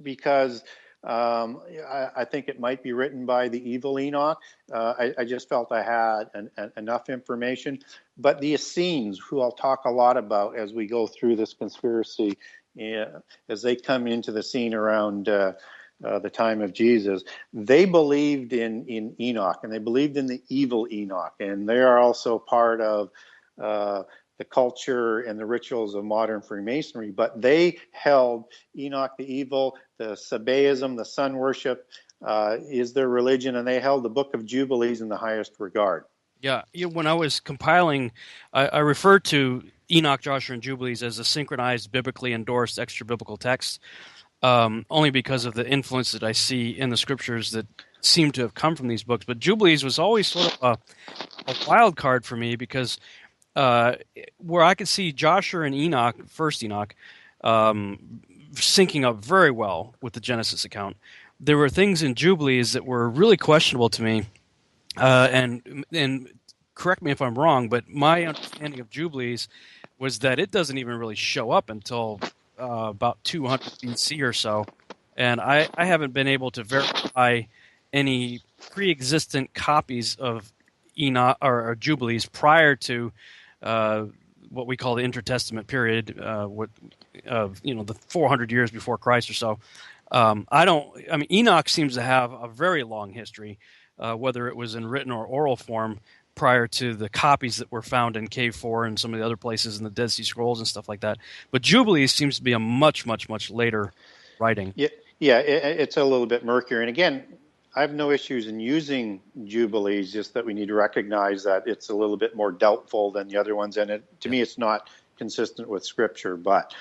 Q: because I think it might be written by the evil Enoch. I just felt I had enough information. But the Essenes, who I'll talk a lot about as we go through this conspiracy, as they come into the scene around the time of Jesus, they believed in Enoch, and they believed in the evil Enoch, and they are also part of the culture and the rituals of modern Freemasonry. But they held Enoch the evil, the Sabaism, the sun worship is their religion, and they held the Book of Jubilees in the highest regard.
P: Yeah, when I was compiling, I referred to Enoch, Joshua, and Jubilees as a synchronized, biblically endorsed extra-biblical text, only because of the influence that I see in the scriptures that seem to have come from these books. But Jubilees was always sort of a wild card for me, because where I could see Joshua and Enoch, first Enoch, syncing up very well with the Genesis account, there were things in Jubilees that were really questionable to me. And correct me if I'm wrong, but my understanding of Jubilees was that it doesn't even really show up until about 200 BC or so. And I haven't been able to verify any pre-existent copies of Enoch or Jubilees prior to what we call the intertestament period, the 400 years before Christ or so. Enoch seems to have a very long history, whether it was in written or oral form. prior to the copies that were found in Cave 4 and some of the other places in the Dead Sea Scrolls and stuff like that. But Jubilees seems to be a much, much, much later writing.
Q: Yeah, it's a little bit murkier. And again, I have no issues in using Jubilees, just that we need to recognize that it's a little bit more doubtful than the other ones. And to me, it's not consistent with Scripture. But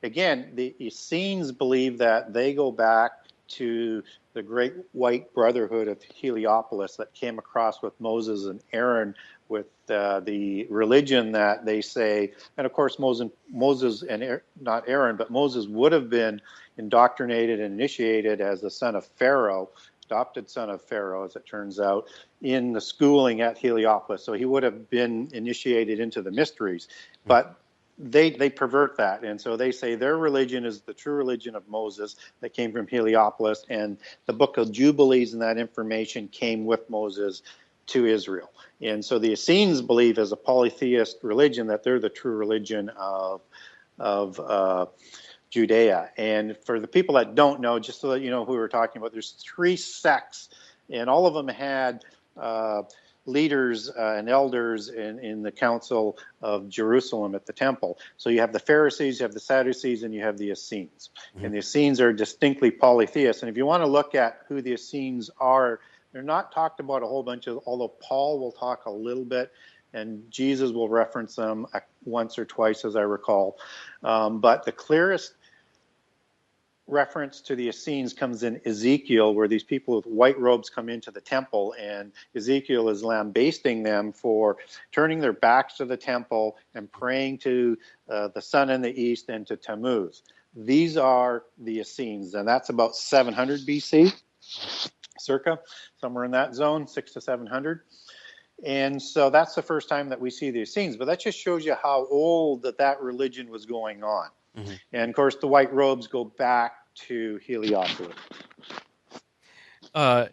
Q: again, the Essenes believe that they go back to the great white brotherhood of Heliopolis that came across with Moses and Aaron with the religion that they say, and of course Moses and not Aaron, but Moses would have been indoctrinated and initiated as the son of Pharaoh, adopted son of Pharaoh, as it turns out, in the schooling at Heliopolis. So he would have been initiated into the mysteries, but they pervert that, and so they say their religion is the true religion of Moses that came from Heliopolis, and the book of Jubilees and that information came with Moses to Israel. And so the Essenes believe, as a polytheist religion, that they're the true religion of Judea. And for the people that don't know, just so that you know who we're talking about, there's 3 sects, and all of them had leaders and elders in the Council of Jerusalem at the temple. So you have the Pharisees, you have the Sadducees, and you have the Essenes. Mm-hmm. And the Essenes are distinctly polytheists. And if you want to look at who the Essenes are, they're not talked about a whole bunch of, although Paul will talk a little bit, and Jesus will reference them once or twice, as I recall. But the clearest reference to the Essenes comes in Ezekiel, where these people with white robes come into the temple, and Ezekiel is lambasting them for turning their backs to the temple and praying to the sun in the east and to Tammuz. These are the Essenes, and that's about 700 BC, circa, somewhere in that zone, 600 to 700. And so that's the first time that we see the Essenes, but that just shows you how old that religion was going on. Mm-hmm. And of course, the white robes go back to Heliopolis.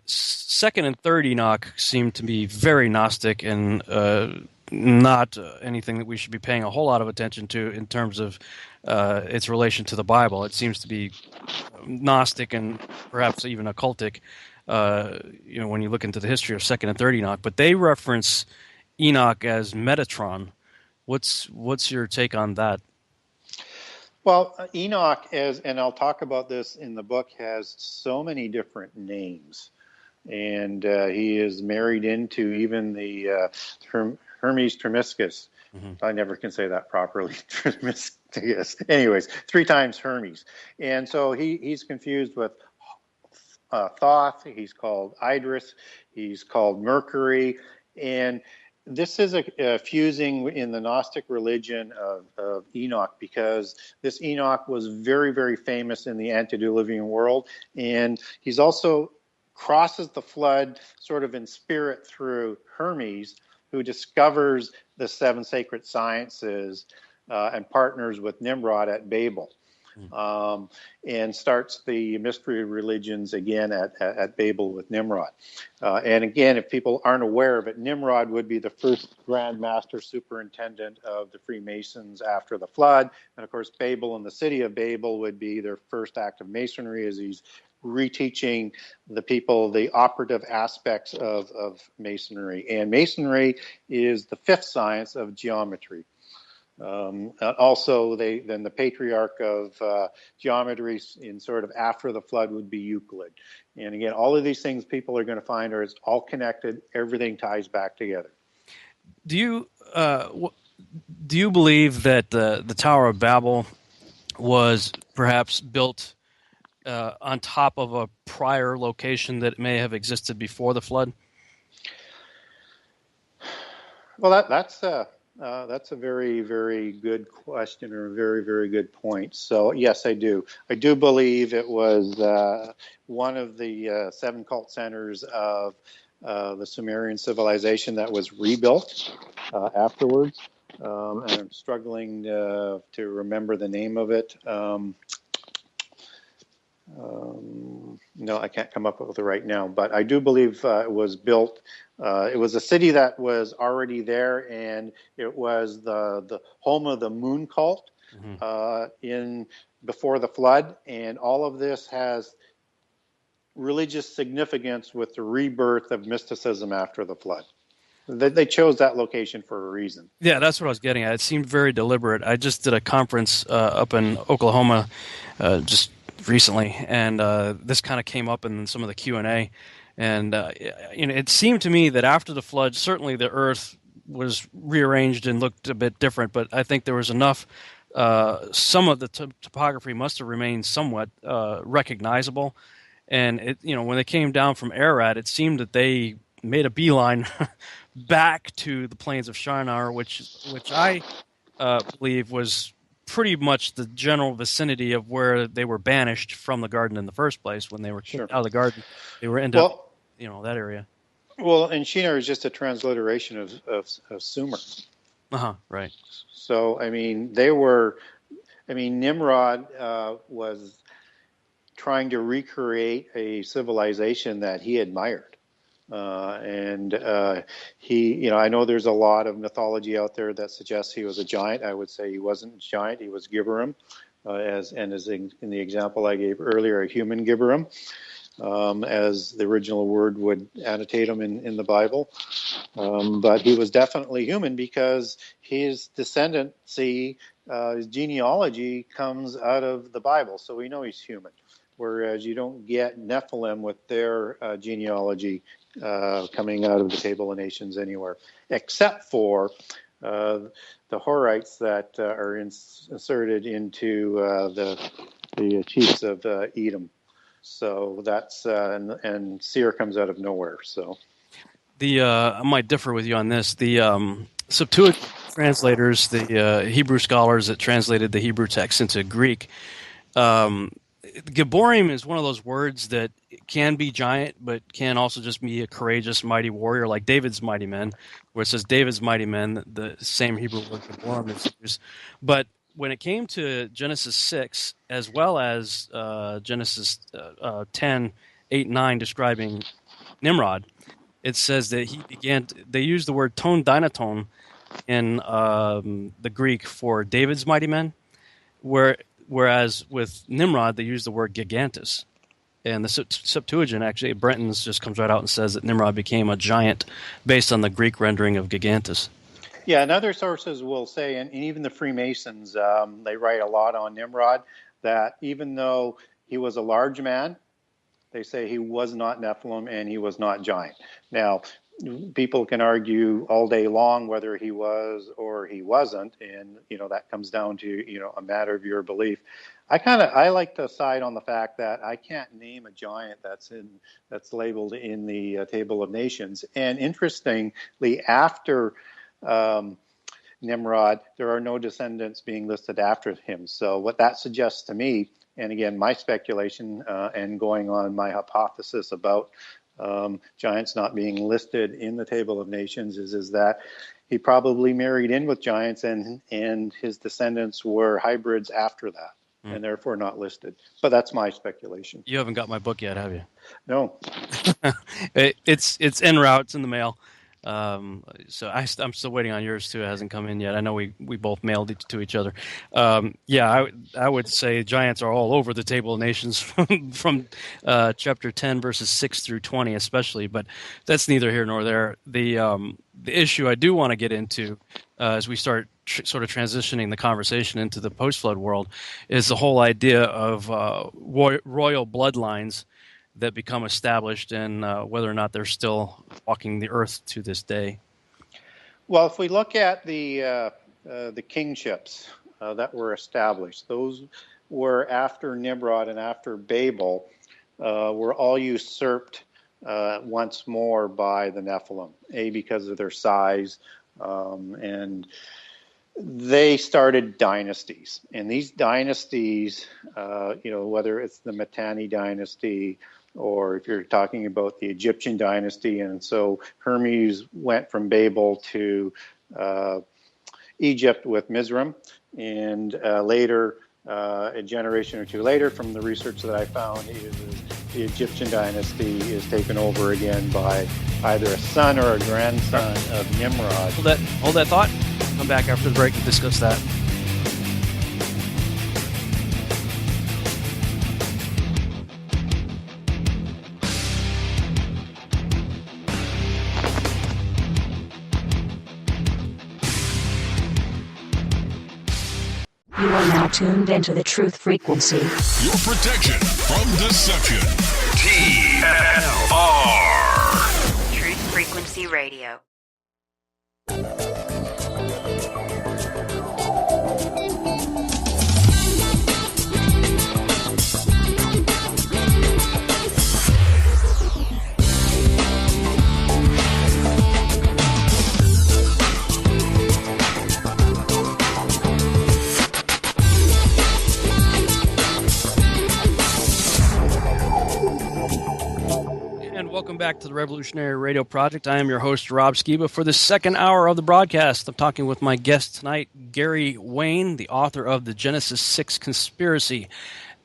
P: Second and third Enoch seem to be very Gnostic and not anything that we should be paying a whole lot of attention to in terms of its relation to the Bible. It seems to be Gnostic and perhaps even occultic. When you look into the history of second and third Enoch, but they reference Enoch as Metatron. What's your take on that?
Q: Well, Enoch, and I'll talk about this in the book, has so many different names, and he is married into even the Hermes Trismegistus. Mm-hmm. I never can say that properly. Trismegistus. Anyways, 3 times Hermes, and so he's confused with Thoth. He's called Idris. He's called Mercury, and this is a fusing in the Gnostic religion of Enoch, because this Enoch was very, very famous in the antediluvian world, and he's also crosses the flood sort of in spirit through Hermes, who discovers the 7 sacred sciences and partners with Nimrod at Babel. And starts the mystery religions again at Babel with Nimrod. And again, if people aren't aware of it, Nimrod would be the first Grand Master Superintendent of the Freemasons after the flood. And of course, Babel and the city of Babel would be their first act of masonry, as he's reteaching the people the operative aspects of masonry. And masonry is the 5th science of geometry. Also, then the patriarch of geometry in sort of after the flood would be Euclid. And again, all of these things people are going to find are all connected. Everything ties back together.
P: Do you believe that the Tower of Babel was perhaps built on top of a prior location that may have existed before the flood?
Q: Well, that's a very, very good question, or a very, very good point. So, yes, I do. I do believe it was one of the 7 cult centers of the Sumerian civilization that was rebuilt afterwards. And I'm struggling to remember the name of it. No, I can't come up with it right now, but I do believe it was built. It was a city that was already there, and it was the home of the moon cult in before the flood. And all of this has religious significance with the rebirth of mysticism after the flood. They chose that location for a reason.
P: Yeah, that's what I was getting at. It seemed very deliberate. I just did a conference up in Oklahoma just recently, and this kind of came up in some of the Q&A. And it seemed to me that after the flood, certainly the Earth was rearranged and looked a bit different, but I think there was enough. Some of the topography must have remained somewhat recognizable. And when they came down from Ararat, it seemed that they made a beeline back to the plains of Shinar, which I believe was pretty much the general vicinity of where they were banished from the garden in the first place. When they were kicked out of the garden, they were into that area.
Q: Well, and Shinar is just a transliteration of Sumer.
P: Right.
Q: So Nimrod was trying to recreate a civilization that he admired. I know there's a lot of mythology out there that suggests he was a giant. I would say he wasn't a giant. He was Gibberim, as in the example I gave earlier, a human Gibberim, as the original word would annotate him in the Bible. But he was definitely human because his descendancy, his genealogy comes out of the Bible, so we know he's human. Whereas you don't get Nephilim with their genealogy coming out of the Table of Nations anywhere, except for the Horites that are inserted into the chiefs of Edom. So that's and Seir comes out of nowhere. So
P: I might differ with you on this. The Septuagint translators, the Hebrew scholars that translated the Hebrew text into Greek. Gibborim is one of those words that can be giant, but can also just be a courageous, mighty warrior, like David's mighty men, where it says David's mighty men, the same Hebrew word Gibborim is used. But when it came to Genesis 6, as well as Genesis 10, 8, 9, describing Nimrod, it says that they use the word ton dynaton in the Greek for David's mighty men, whereas with Nimrod, they use the word gigantus. And the Septuagint, actually, Brenton's just comes right out and says that Nimrod became a giant based on the Greek rendering of gigantus.
Q: Yeah, and other sources will say, and even the Freemasons, they write a lot on Nimrod, that even though he was a large man, they say he was not Nephilim and he was not giant. Now, people can argue all day long whether he was or he wasn't, and that comes down to a matter of your belief. I like to side on the fact that I can't name a giant that's labeled in the Table of Nations. And interestingly, after Nimrod, there are no descendants being listed after him. So what that suggests to me, and again, my speculation and going on my hypothesis about giants not being listed in the Table of Nations is that he probably married in with giants and his descendants were hybrids after that and therefore not listed. But that's my speculation.
P: You haven't got my book yet, have you?
Q: No.
P: It's en route. It's in the mail. So I'm still waiting on yours too. It hasn't come in yet. I know we both mailed it to each other. I would say giants are all over the Table of Nations from chapter 10 verses 6 through 20 especially, but that's neither here nor there. The issue I do want to get into as we start sort of transitioning the conversation into the post-flood world is the whole idea of royal bloodlines that become established and whether or not they're still walking the earth to this day.
Q: Well, if we look at the kingships that were established, those were after Nimrod and after Babel, were all usurped once more by the Nephilim, because of their size, and they started dynasties. And these dynasties, whether it's the Mitanni dynasty, or if you're talking about the Egyptian dynasty, and so Hermes went from Babel to Egypt with Mizraim, and later, a generation or two later, from the research that I found, is the Egyptian dynasty is taken over again by either a son or a grandson of Nimrod.
P: Hold that thought. Come back after the break and discuss that.
A: now tuned into the truth frequency.
R: Your protection from deception. TFR.
C: Truth Frequency Radio.
P: Welcome back to the Revolutionary Radio Project. I am your host, Rob SKIBA. For the second hour of the broadcast, I'm talking with my guest tonight, Gary Wayne, the author of the Genesis 6 Conspiracy.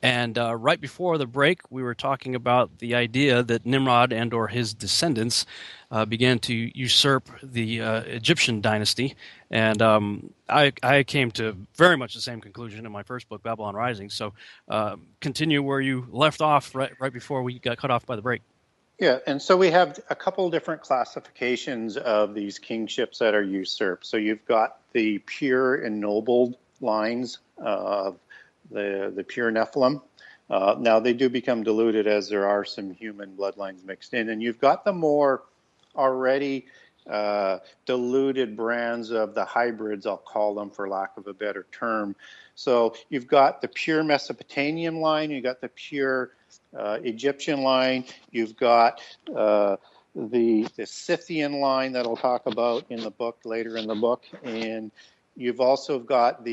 P: And right before the break, we were talking about the idea that Nimrod and or his descendants began to usurp the Egyptian dynasty. And I came to very much the same conclusion in my first book, Babylon Rising. So continue where you left off right before we got cut off by the break.
Q: Yeah, and so we have a couple different classifications of these kingships that are usurped. So you've got the pure ennobled lines of the pure Nephilim. Now they do become diluted as there are some human bloodlines mixed in, and you've got the more already diluted brands of the hybrids, I'll call them for lack of a better term. So you've got the pure Mesopotamian line, you've got the pure Egyptian line, you've got the Scythian line that I'll talk about in the book, later in the book, and you've also got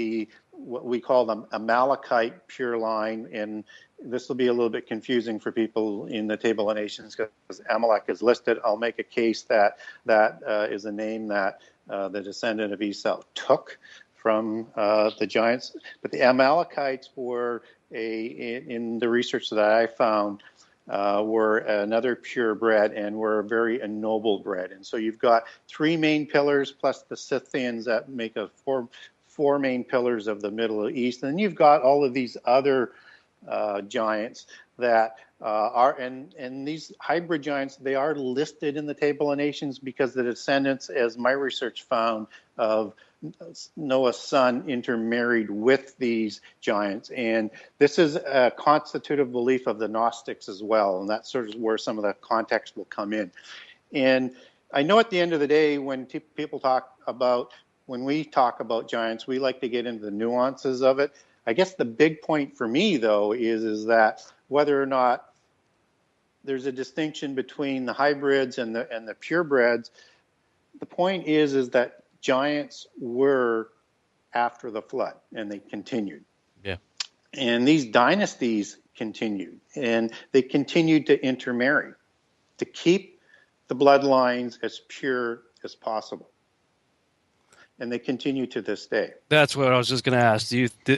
Q: what we call the Amalekite pure line, and this will be a little bit confusing for people in the Table of Nations because Amalek is listed. I'll make a case that is a name that the descendant of Esau took from the giants, but the Amalekites were in the research that I found, were another pure breed and were a very ennobled breed. And so you've got three main pillars plus the Scythians that make a four main pillars of the Middle East. And then you've got all of these other giants that are, and these hybrid giants, they are listed in the Table of Nations because the descendants, as my research found, of Noah's son intermarried with these giants. And this is a constitutive belief of the Gnostics as well. And that's sort of where some of the context will come in. And I know at the end of the day, when people when we talk about giants, we like to get into the nuances of it. I guess the big point for me, though, is that whether or not there's a distinction between the hybrids and the purebreds, the point is that giants were after the flood, and they continued.
P: Yeah.
Q: And these dynasties continued, and they continued to intermarry to keep the bloodlines as pure as possible. And they continue to this day.
P: That's what I was just going to ask.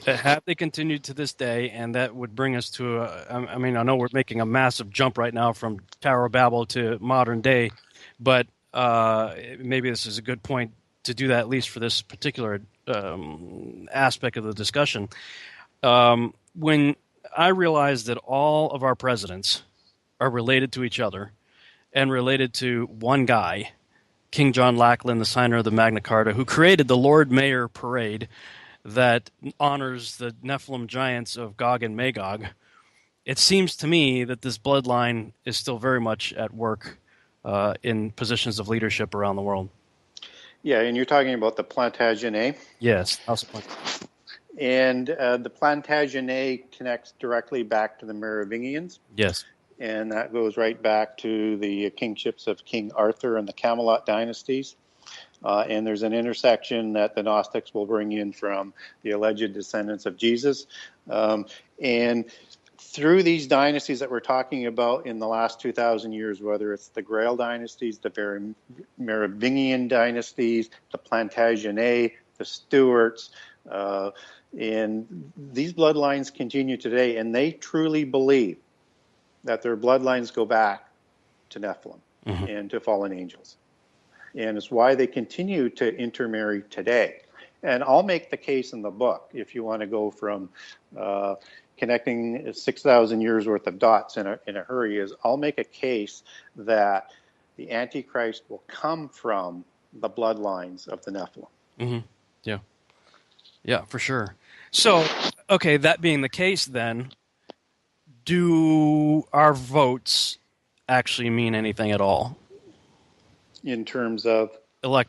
P: Have they continued to this day? And that would bring us to, I know we're making a massive jump right now from Tower of Babel to modern day, but maybe this is a good point to do that, at least for this particular aspect of the discussion. When I realized that all of our presidents are related to each other and related to one guy, King John Lackland, the signer of the Magna Carta, who created the Lord Mayor Parade that honors the Nephilim giants of Gog and Magog, it seems to me that this bloodline is still very much at work in positions of leadership around the world.
Q: Yeah, and you're talking about the Plantagenet.
P: Yes, House of Plantagenet.
Q: And the Plantagenet connects directly back to the Merovingians.
P: Yes.
Q: And that goes right back to the kingships of King Arthur and the Camelot dynasties. And there's an intersection that the Gnostics will bring in from the alleged descendants of Jesus. And through these dynasties that we're talking about in the last 2,000 years, whether it's the Grail dynasties, the Merovingian dynasties, the Plantagenet, the Stuarts, and these bloodlines continue today, and they truly believe that their bloodlines go back to Nephilim and to fallen angels. And it's why they continue to intermarry today. And I'll make the case in the book, if you want to go from connecting 6,000 years worth of dots in a hurry, is I'll make a case that the Antichrist will come from the bloodlines of the Nephilim.
P: Mm-hmm. Yeah. Yeah, for sure. So Okay, that being the case, then, do our votes actually mean anything at all?
Q: In terms of?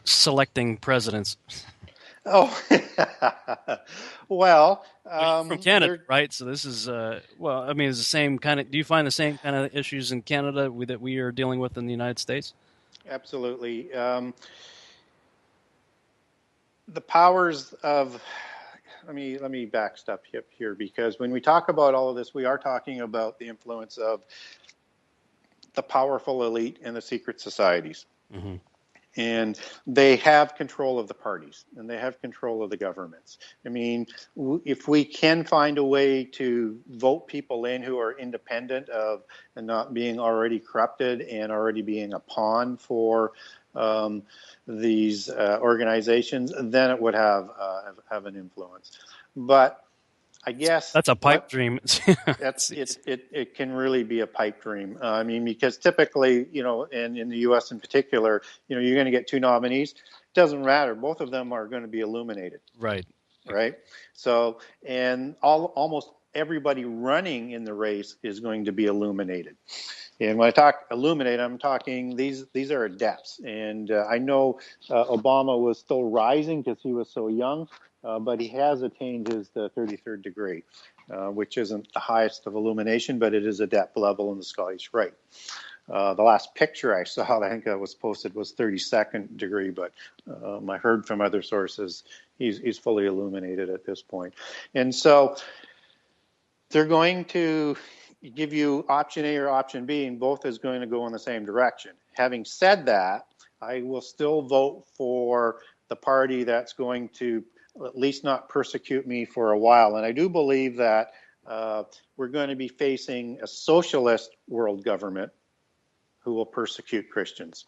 P: Selecting presidents.
Q: Oh, well,
P: from Canada, right? So this is, well, I mean, it's the same kind of, do you find the same kind of issues in Canada that we are dealing with in the United States?
Q: Absolutely. The powers of, let me backstep here, because when we talk about all of this, we are talking about the influence of the powerful elite and the secret societies.
P: Mm-hmm.
Q: And they have control of the parties, and they have control of the governments. I mean, if we can find a way to vote people in who are independent of and not being already corrupted and already being a pawn for these organizations, then it would have an influence. But I guess
P: that's a pipe dream.
Q: It can really be a pipe dream. I mean, because typically, and in the U.S. in particular, you're going to get two nominees. It doesn't matter. Both of them are going to be illuminated.
P: Right.
Q: So, and almost everybody running in the race is going to be illuminated. And when I talk illuminate, I'm talking these are adepts. And I know Obama was still rising because he was so young. But he has attained his 33rd degree, which isn't the highest of illumination, but it is adept level in the Scottish Rite. The last picture I saw, I think that was posted, was 32nd degree, but I heard from other sources he's fully illuminated at this point. And so they're going to give you option A or option B, and both is going to go in the same direction. Having said that, I will still vote for the party that's going to at least not persecute me for a while. And I do believe that we're going to be facing a socialist world government who will persecute Christians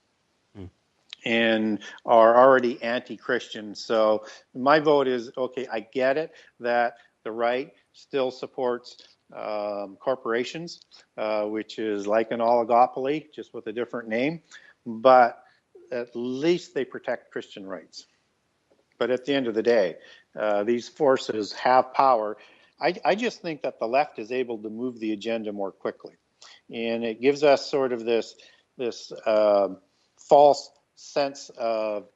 Q: and are already anti-Christian. So my vote is, okay, I get it that the right still supports corporations, which is like an oligopoly, just with a different name, but at least they protect Christian rights. But at the end of the day, these forces have power. I just think that the left is able to move the agenda more quickly. And it gives us sort of this false sense of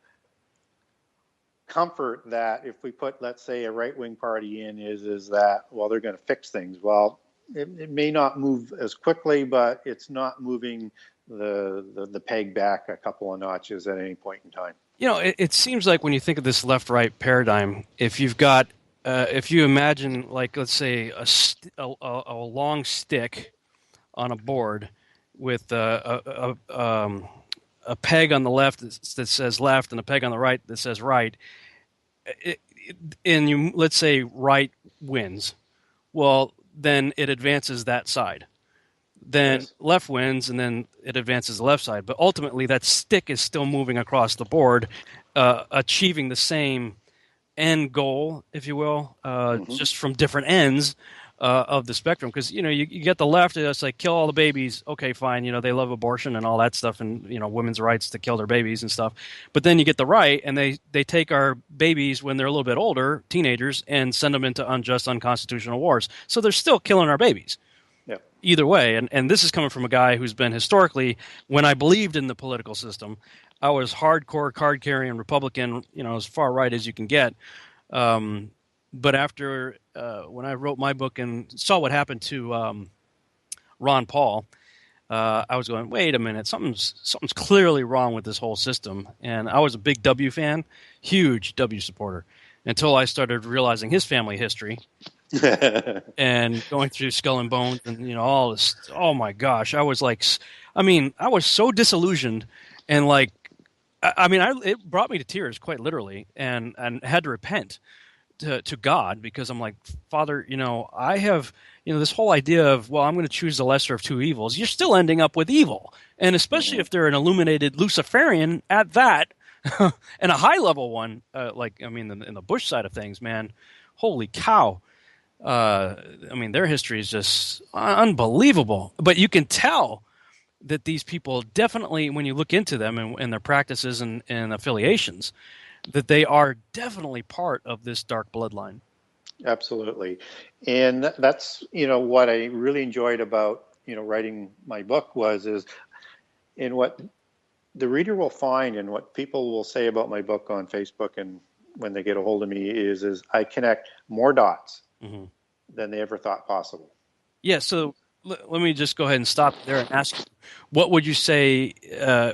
Q: comfort that if we put, let's say, a right-wing party in, is that, well, they're going to fix things. Well, it may not move as quickly, but it's not moving the peg back a couple of notches at any point in time.
P: It seems like when you think of this left-right paradigm, if you've got, if you imagine, like, let's say, a long stick on a board with a peg on the left that says left and a peg on the right that says right, and you, let's say, right wins, well, then it advances that side. Then left wins, and then it advances the left side. But ultimately, that stick is still moving across the board, achieving the same end goal, if you will, just from different ends of the spectrum. Because, you get the left, it's like, kill all the babies. Okay, fine. They love abortion and all that stuff, and, women's rights to kill their babies and stuff. But then you get the right, and they take our babies when they're a little bit older, teenagers, and send them into unjust, unconstitutional wars. So they're still killing our babies. Either way, and this is coming from a guy who's been historically, when I believed in the political system, I was hardcore card-carrying Republican, as far right as you can get. But after when I wrote my book and saw what happened to Ron Paul, I was going, wait a minute, something's clearly wrong with this whole system. And I was a big W fan, huge W supporter, until I started realizing his family history. And going through Skull and Bones and all this, oh my gosh, I was like, I was so disillusioned, and it brought me to tears, quite literally, and had to repent to God, because I'm like, Father, I have this whole idea of, well, I'm going to choose the lesser of two evils. You're still ending up with evil, and especially if they're an illuminated Luciferian at that, and a high level one, in the Bush side of things, man, holy cow. Their history is just unbelievable. But you can tell that these people definitely, when you look into them and their practices and affiliations, that they are definitely part of this dark bloodline.
Q: Absolutely. And that's, what I really enjoyed about, writing my book is in what the reader will find and what people will say about my book on Facebook and when they get a hold of me is I connect more dots than they ever thought possible.
P: Yeah, so let me just go ahead and stop there and ask you, what would you say,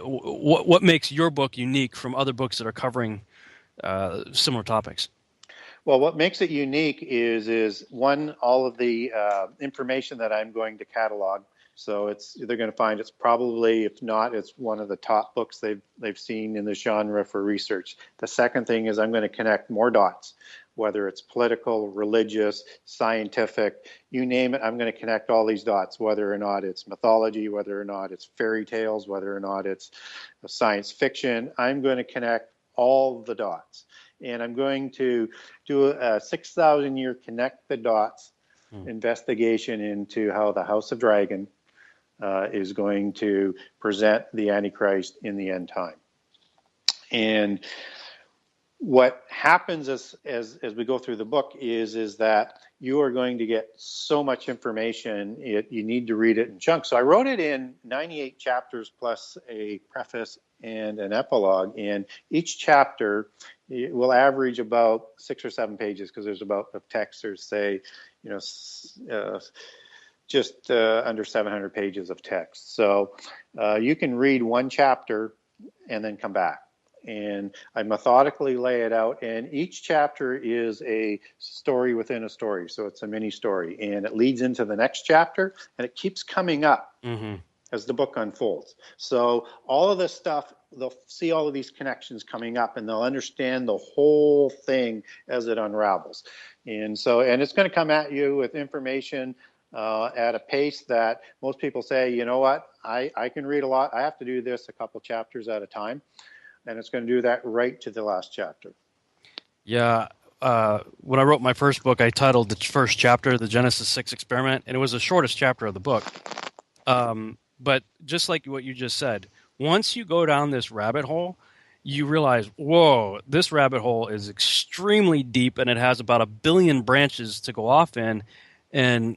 P: what makes your book unique from other books that are covering similar topics?
Q: Well, what makes it unique is one, all of the information that I'm going to catalog. So they're going to find it's probably, if not, it's one of the top books they've seen in the genre for research. The second thing is I'm going to connect more dots, whether it's political, religious, scientific, you name it. I'm going to connect all these dots, whether or not it's mythology, whether or not it's fairy tales, whether or not it's science fiction. I'm going to connect all the dots. And I'm going to do a 6,000-year connect the dots investigation into how the House of Dragon is going to present the Antichrist in the end time. And what happens as we go through the book is that you are going to get so much information, you need to read it in chunks. So I wrote it in 98 chapters plus a preface and an epilogue, and each chapter will average about 6 or 7 pages because there's about the text, there's say, just under 700 pages of text. So you can read one chapter and then come back. And I methodically lay it out, and each chapter is a story within a story. So it's a mini story, and it leads into the next chapter, and it keeps coming up as the book unfolds. So all of this stuff, they'll see all of these connections coming up, and they'll understand the whole thing as it unravels. And it's going to come at you with information at a pace that most people say, you know what, I can read a lot. I have to do this a couple chapters at a time. And it's going to do that right to the last chapter.
P: Yeah. When I wrote my first book, I titled the first chapter The Genesis 6 Experiment, and it was the shortest chapter of the book. But just like what you just said, once you go down this rabbit hole, you realize, whoa, this rabbit hole is extremely deep, and it has about 1 billion branches to go off in. And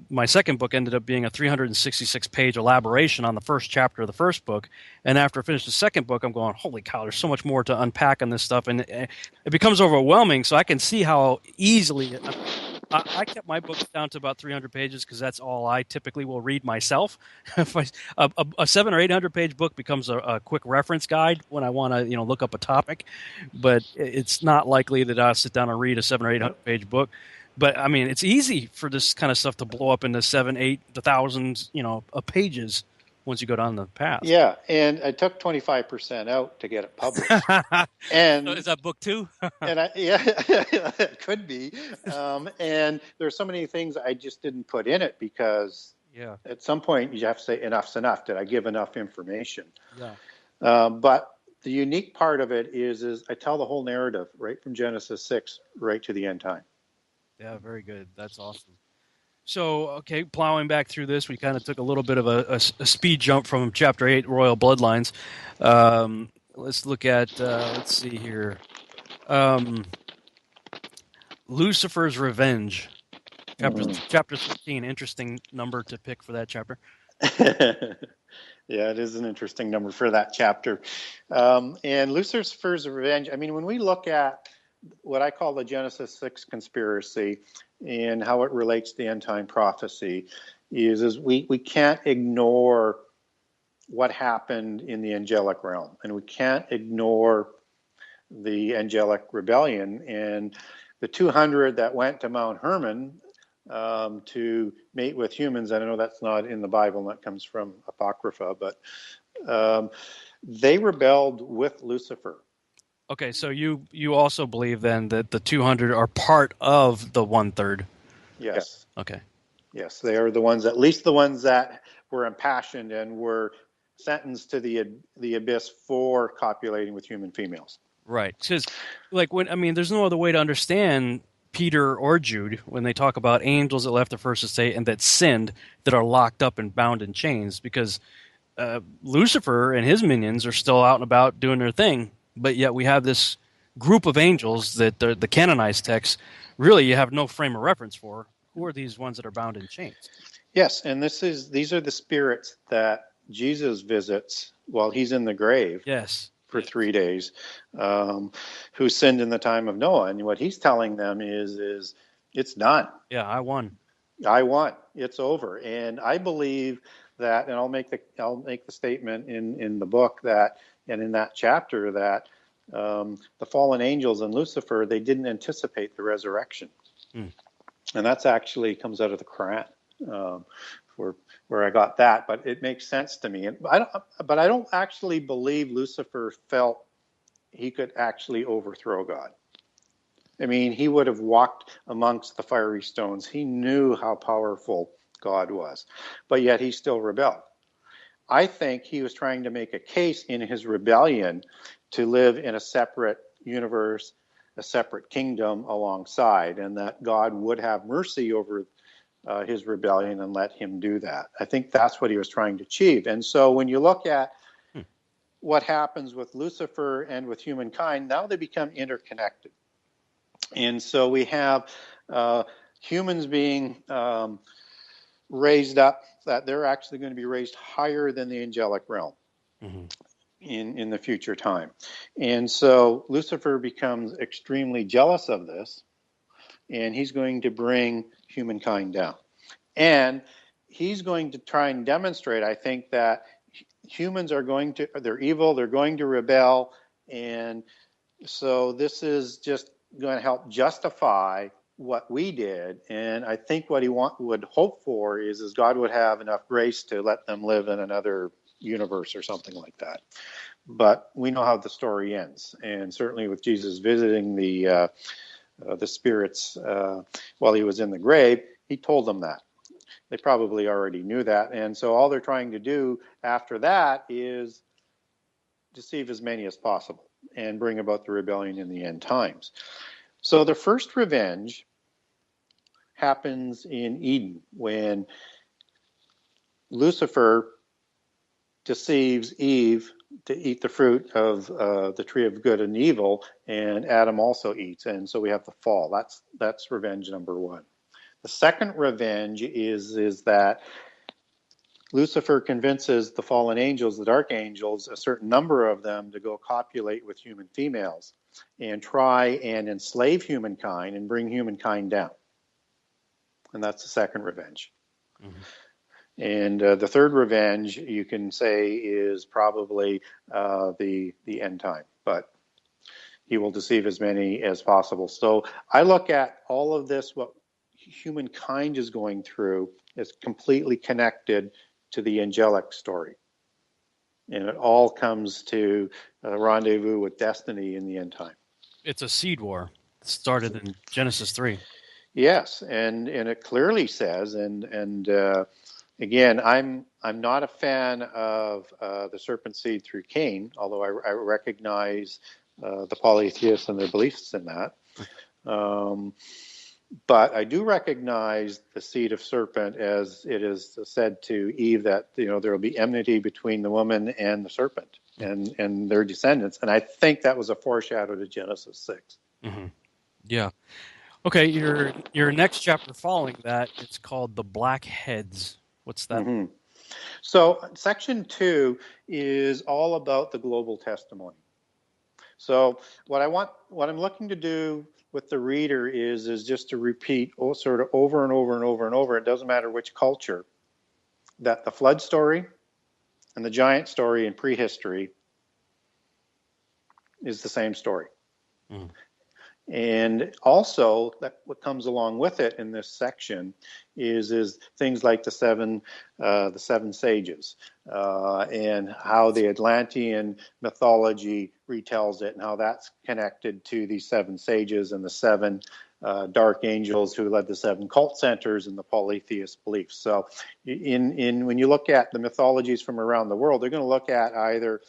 P: my second book ended up being a 366-page elaboration on the first chapter of the first book. And after I finished the second book, I'm going, holy cow, there's so much more to unpack on this stuff. And it becomes overwhelming, so I can see how easily I kept my books down to about 300 pages because that's all I typically will read myself. If a 700 or 800-page book becomes a quick reference guide when I want to look up a topic. But it's not likely that I'll sit down and read a 700 or 800-page book. But I mean, it's easy for this kind of stuff to blow up into 7, 8, the thousands, of pages once you go down the path.
Q: Yeah, and I took 25% out to get it published. And
P: so is that book 2?
Q: it could be. And there's so many things I just didn't put in it because at some point you have to say enough's enough. Did I give enough information?
P: Yeah.
Q: But the unique part of it is I tell the whole narrative right from Genesis 6 right to the end time.
P: Yeah, very good. That's awesome. So, okay, plowing back through this, we kind of took a little bit of a speed jump from Chapter 8, Royal Bloodlines. Let's look at, let's see here. Lucifer's Revenge. Chapter 13, interesting number to pick for that chapter.
Q: Yeah, it is an interesting number for that chapter. And Lucifer's Revenge, I mean, when we look at what I call the Genesis 6 conspiracy and how it relates to the end time prophecy is we can't ignore what happened in the angelic realm, and we can't ignore the angelic rebellion and the 200 that went to Mount Hermon to mate with humans. And I know that's not in the Bible, and that comes from Apocrypha, but they rebelled with Lucifer.
P: Okay, so you also believe then that the 200 are part of the 1/3?
Q: Yes.
P: Okay.
Q: Yes, they are the ones, at least the ones that were impassioned and were sentenced to the abyss for copulating with human females.
P: Right. Because, there's no other way to understand Peter or Jude when they talk about angels that left the first estate and that sinned, that are locked up and bound in chains, because Lucifer and his minions are still out and about doing their thing. But yet we have this group of angels that the canonized texts really you have no frame of reference for. Who are these ones that are bound in chains?
Q: Yes, and these are the spirits that Jesus visits while he's in the grave.
P: Yes.
Q: For 3 days, who sinned in the time of Noah, and what he's telling them is it's done.
P: Yeah, I won.
Q: It's over, and I believe that, and I'll make the statement in the book that, and in that chapter that the fallen angels and Lucifer, they didn't anticipate the resurrection, and that's actually comes out of the Quran. Where I got that, but it makes sense to me. But I don't actually believe Lucifer felt he could actually overthrow God. I mean, he would have walked amongst the fiery stones. He knew how powerful God was, but yet he still rebelled. I think he was trying to make a case in his rebellion to live in a separate universe, a separate kingdom alongside, and that God would have mercy over his rebellion and let him do that. I think that's what he was trying to achieve. And so when you look at what happens with Lucifer and with humankind, now they become interconnected. And so we have humans being raised up, that they're actually going to be raised higher than the angelic realm in the future time. And so Lucifer becomes extremely jealous of this, and he's going to bring humankind down. And he's going to try and demonstrate, I think, that humans they're evil, they're going to rebel, and so this is just going to help justify what we did. And I think what he would hope for is God would have enough grace to let them live in another universe or something like that. But we know how the story ends, and certainly with Jesus visiting the spirits while he was in the grave, he told them that. They probably already knew that, and so all they're trying to do after that is deceive as many as possible and bring about the rebellion in the end times. So the first revenge happens in Eden when Lucifer deceives Eve to eat the fruit of the tree of good and evil, and Adam also eats, and so we have the fall. That's revenge number one. The second revenge is that Lucifer convinces the fallen angels, the dark angels, a certain number of them, to go copulate with human females and try and enslave humankind and bring humankind down. And that's the second revenge. And the third revenge, you can say, is probably the end time, but he will deceive as many as possible. So I look at all of this, what humankind is going through, is completely connected to the angelic story. And it all comes to a rendezvous with destiny in the end time.
P: It's a seed war. It started in Genesis 3.
Q: Yes, and it clearly says, and again, I'm not a fan of the serpent seed through Cain, although I recognize the polytheists and their beliefs in that. But I do recognize the seed of serpent, as it is said to Eve that there will be enmity between the woman and the serpent and their descendants, and I think that was a foreshadow to Genesis 6.
P: Yeah. Okay, your next chapter following that, it's called The Blackheads. What's that?
Q: So section 2 is all about the global testimony. So what I'm looking to do with the reader is just to repeat sort of over and over and over and over. It doesn't matter which culture, that the flood story and the giant story in prehistory is the same story. And also, what comes along with it in this section is things like the seven sages and how the Atlantean mythology retells it, and how that's connected to these seven sages and the seven dark angels who led the seven cult centers and the polytheist beliefs. So, when you look at the mythologies from around the world, they're going to look at either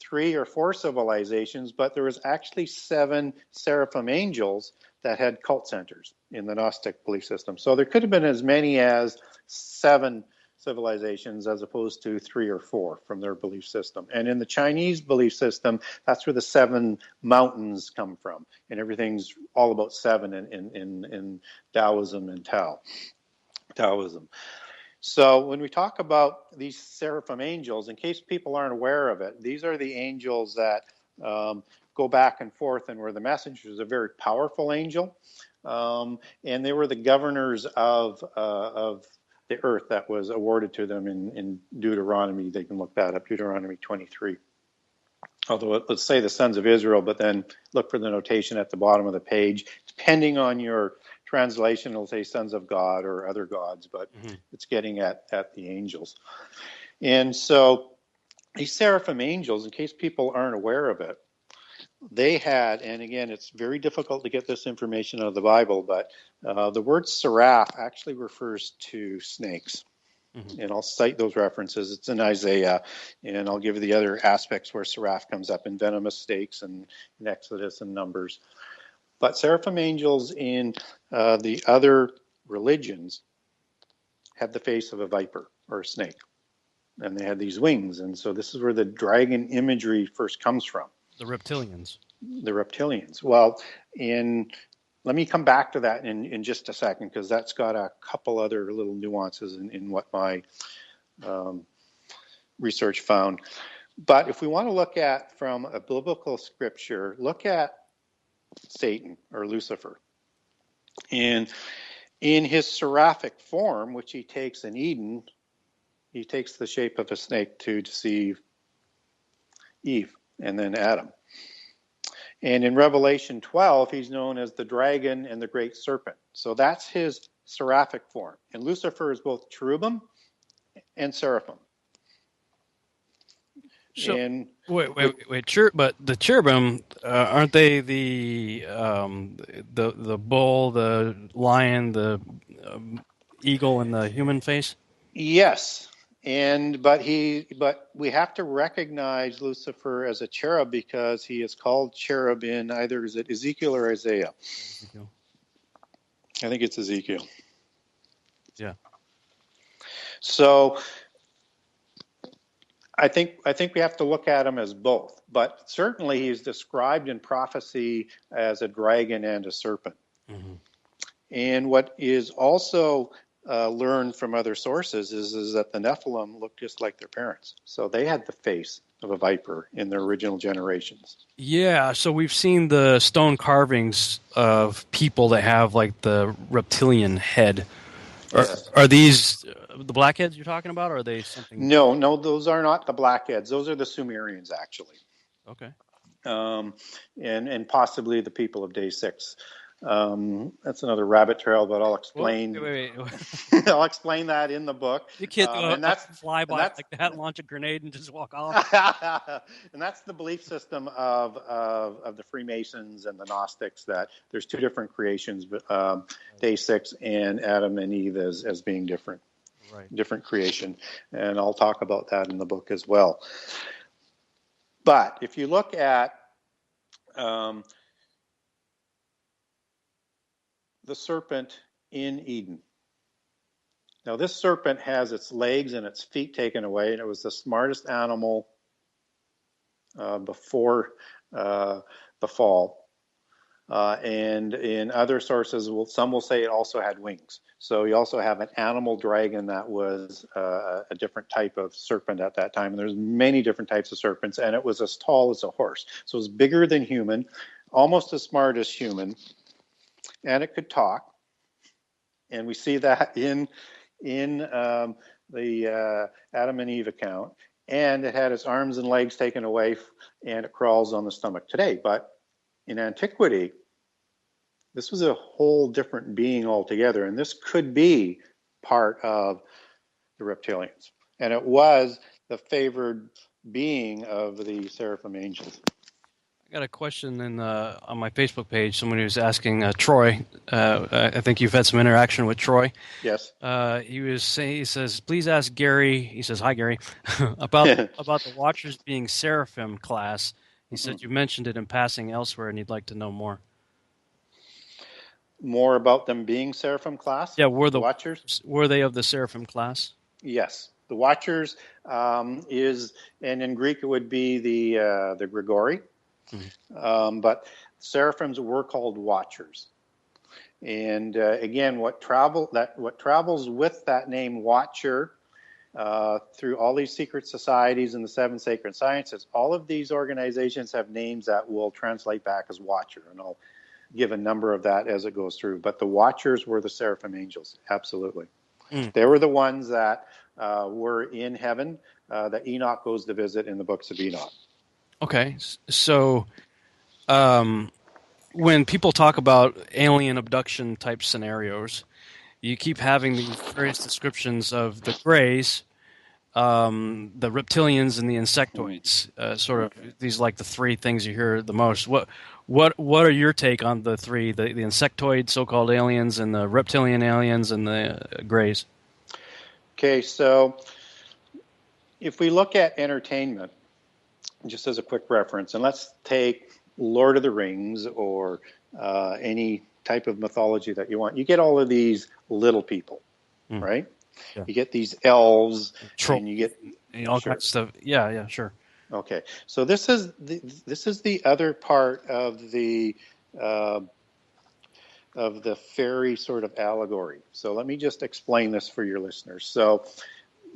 Q: 3 or 4 civilizations, but there was actually 7 seraphim angels that had cult centers in the Gnostic belief system. So there could have been as many as 7 civilizations as opposed to 3 or 4 from their belief system. And in the Chinese belief system, that's where the 7 mountains come from. And everything's all about 7 in Taoism and Taoism. So when we talk about these seraphim angels, in case people aren't aware of it, these are the angels that go back and forth, and where the messenger is a very powerful angel. And they were the governors of the earth that was awarded to them in Deuteronomy. They can look that up, Deuteronomy 23. Although let's say the sons of Israel, but then look for the notation at the bottom of the page. Depending on your translation, it'll say sons of God or other gods, but it's getting at the angels. And so these seraphim angels, in case people aren't aware of it, they had, and again, it's very difficult to get this information out of the Bible, but the word seraph actually refers to snakes. And I'll cite those references. It's in Isaiah, and I'll give you the other aspects where seraph comes up in venomous snakes and in Exodus and Numbers. But seraphim angels in the other religions had the face of a viper or a snake, and they had these wings. And so this is where the dragon imagery first comes from.
P: The reptilians.
Q: The reptilians. Well, let me come back to that in just a second, because that's got a couple other little nuances in what my research found. But if we want to look at from a biblical scripture, look at Satan or Lucifer. And in his seraphic form, which he takes in Eden, he takes the shape of a snake to deceive Eve and then Adam. And in Revelation 12, he's known as the dragon and the great serpent. So that's his seraphic form. And Lucifer is both cherubim and seraphim.
P: So,
Q: and
P: wait. But the cherubim, aren't they the bull, the lion, the eagle, and the human face?
Q: Yes. But we have to recognize Lucifer as a cherub because he is called cherub in either, is it Ezekiel or Isaiah?
P: Ezekiel.
Q: I think it's Ezekiel.
P: Yeah.
Q: So I think we have to look at him as both, but certainly he's described in prophecy as a dragon and a serpent. Mm-hmm. And what is also learned from other sources is that the Nephilim looked just like their parents. So they had the face of a viper in their original generations.
P: Yeah, so we've seen the stone carvings of people that have like the reptilian head.
Q: Yes.
P: Are these the blackheads you're talking about, or are they something?
Q: No, those are not the blackheads. Those are the Sumerians, actually.
P: Okay.
Q: And possibly the people of Day 6. That's another rabbit trail, but I'll explain.
P: Wait.
Q: I'll explain that in the book.
P: You can't fly by like that, launch a grenade, and just walk off.
Q: And that's the belief system of the Freemasons and the Gnostics, that there's 2 different creations, Day 6 and Adam and Eve as being different. Right. Different creation. And I'll talk about that in the book as well. But if you look at the serpent in Eden. Now, this serpent has its legs and its feet taken away, and it was the smartest animal before the fall. And in other sources, some will say it also had wings. So you also have an animal dragon that was a different type of serpent at that time. And there's many different types of serpents, and it was as tall as a horse. So it was bigger than human, almost as smart as human. And it could talk, and we see that in the Adam and Eve account. And it had its arms and legs taken away, and it crawls on the stomach today. But in antiquity, this was a whole different being altogether, and this could be part of the reptilians. And it was the favored being of the seraphim angels.
P: I got a question on my Facebook page. Someone who's asking Troy. I think you've had some interaction with Troy.
Q: Yes.
P: He says, please ask Gary. He says, hi Gary, about the Watchers being seraphim class. He said you mentioned it in passing elsewhere, and he'd like to know more.
Q: More about them being seraphim class?
P: Yeah, were the
Q: Watchers?
P: Were they of the seraphim class?
Q: Yes, the Watchers is, and in Greek it would be the Grigori, but seraphims were called Watchers. And again, what travels with that name Watcher through all these secret societies and the seven sacred sciences, all of these organizations have names that will translate back as Watcher, and I'll give a number of that as it goes through. But the Watchers were the seraphim angels, absolutely. They were the ones that were in heaven that Enoch goes to visit in the books of Enoch.
P: Okay, so when people talk about alien abduction type scenarios, you keep having these various descriptions of the Greys, the reptilians, and the insectoids. Sort of these like the three things you hear the most. What are your take on the three, the insectoid so-called aliens, and the reptilian aliens, and the Greys?
Q: Okay, so if we look at entertainment, just as a quick reference, and let's take Lord of the Rings or any type of mythology that you want. You get all of these little people, right? Yeah. You get these elves, and you get
P: all kinds of stuff. Yeah, sure.
Q: Okay, so this is the other part of the fairy sort of allegory. So let me just explain this for your listeners. So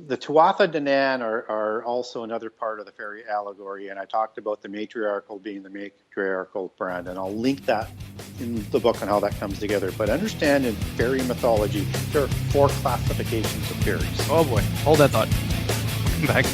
Q: the Tuatha De Nan are also another part of the fairy allegory, and I talked about the matriarchal being the matriarchal brand, and I'll link that in the book on how that comes together. But understand, in fairy mythology, there are 4 classifications of fairies.
P: Oh boy, hold that thought. Back.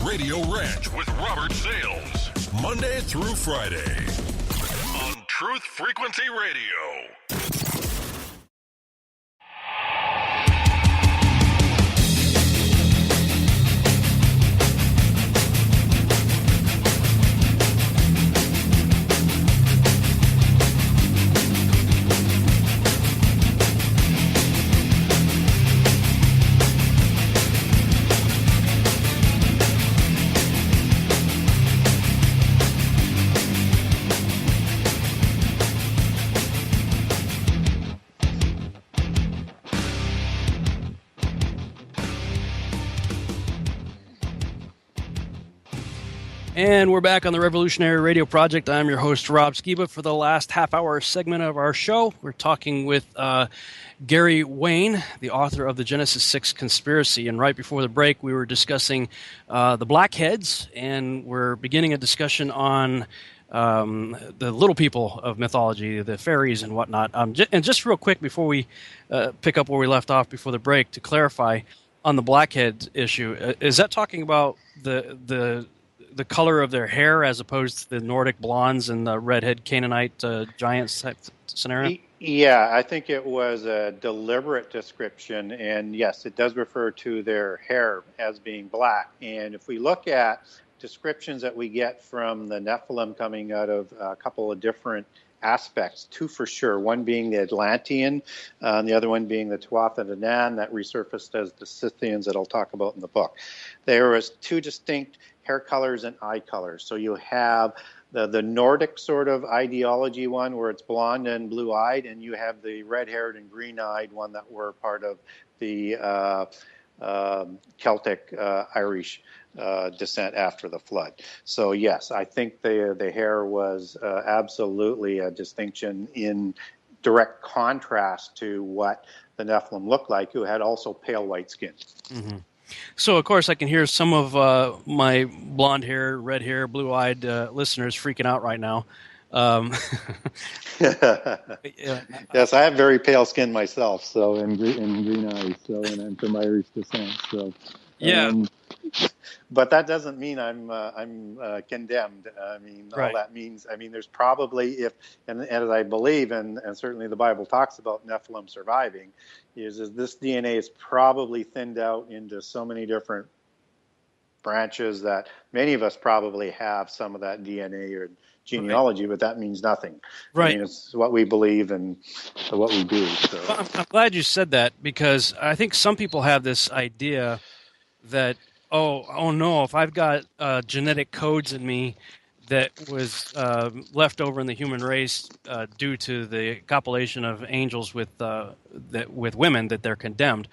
R: Radio Ranch with Robert Sales, Monday through Friday on Truth Frequency Radio.
P: And we're back on the Revolutionary Radio Project. I'm your host, Rob SKIBA. For the last half-hour segment of our show, we're talking with Gary Wayne, the author of the Genesis 6 Conspiracy. And right before the break, we were discussing the Blackheads, and we're beginning a discussion on the little people of mythology, the fairies and whatnot. And just real quick before we pick up where we left off before the break, to clarify on the Blackhead issue, is that talking about the color of their hair as opposed to the Nordic blondes and the redhead Canaanite giants type scenario?
Q: Yeah, I think it was a deliberate description, and yes, it does refer to their hair as being black. And if we look at descriptions that we get from the Nephilim coming out of a couple of different aspects, 2 for sure, one being the Atlantean, and the other one being the Tuatha De Nan that resurfaced as the Scythians that I'll talk about in the book. There was 2 distinct hair colors and eye colors. So you have the Nordic sort of ideology one where it's blonde and blue-eyed, and you have the red-haired and green-eyed one that were part of the Celtic Irish descent after the flood. So yes, I think the hair was absolutely a distinction in direct contrast to what the Nephilim looked like, who had also pale white skin.
P: Mm-hmm. So, of course, I can hear some of my blonde hair, red hair, blue-eyed listeners freaking out right now.
Q: Yes, I have very pale skin myself, so and green eyes, so and I'm from Irish descent. So but that doesn't mean I'm condemned. I mean, all that means, there's probably, and as I believe, and certainly the Bible talks about Nephilim surviving, is this DNA is probably thinned out into so many different branches that many of us probably have some of that DNA or genealogy, but that means nothing.
P: Right.
Q: I mean, it's what we believe and what we do. So.
P: Well, I'm glad you said that, because I think some people have this idea that, oh no, if I've got genetic codes in me that was left over in the human race due to the copulation of angels with women, that they're condemned.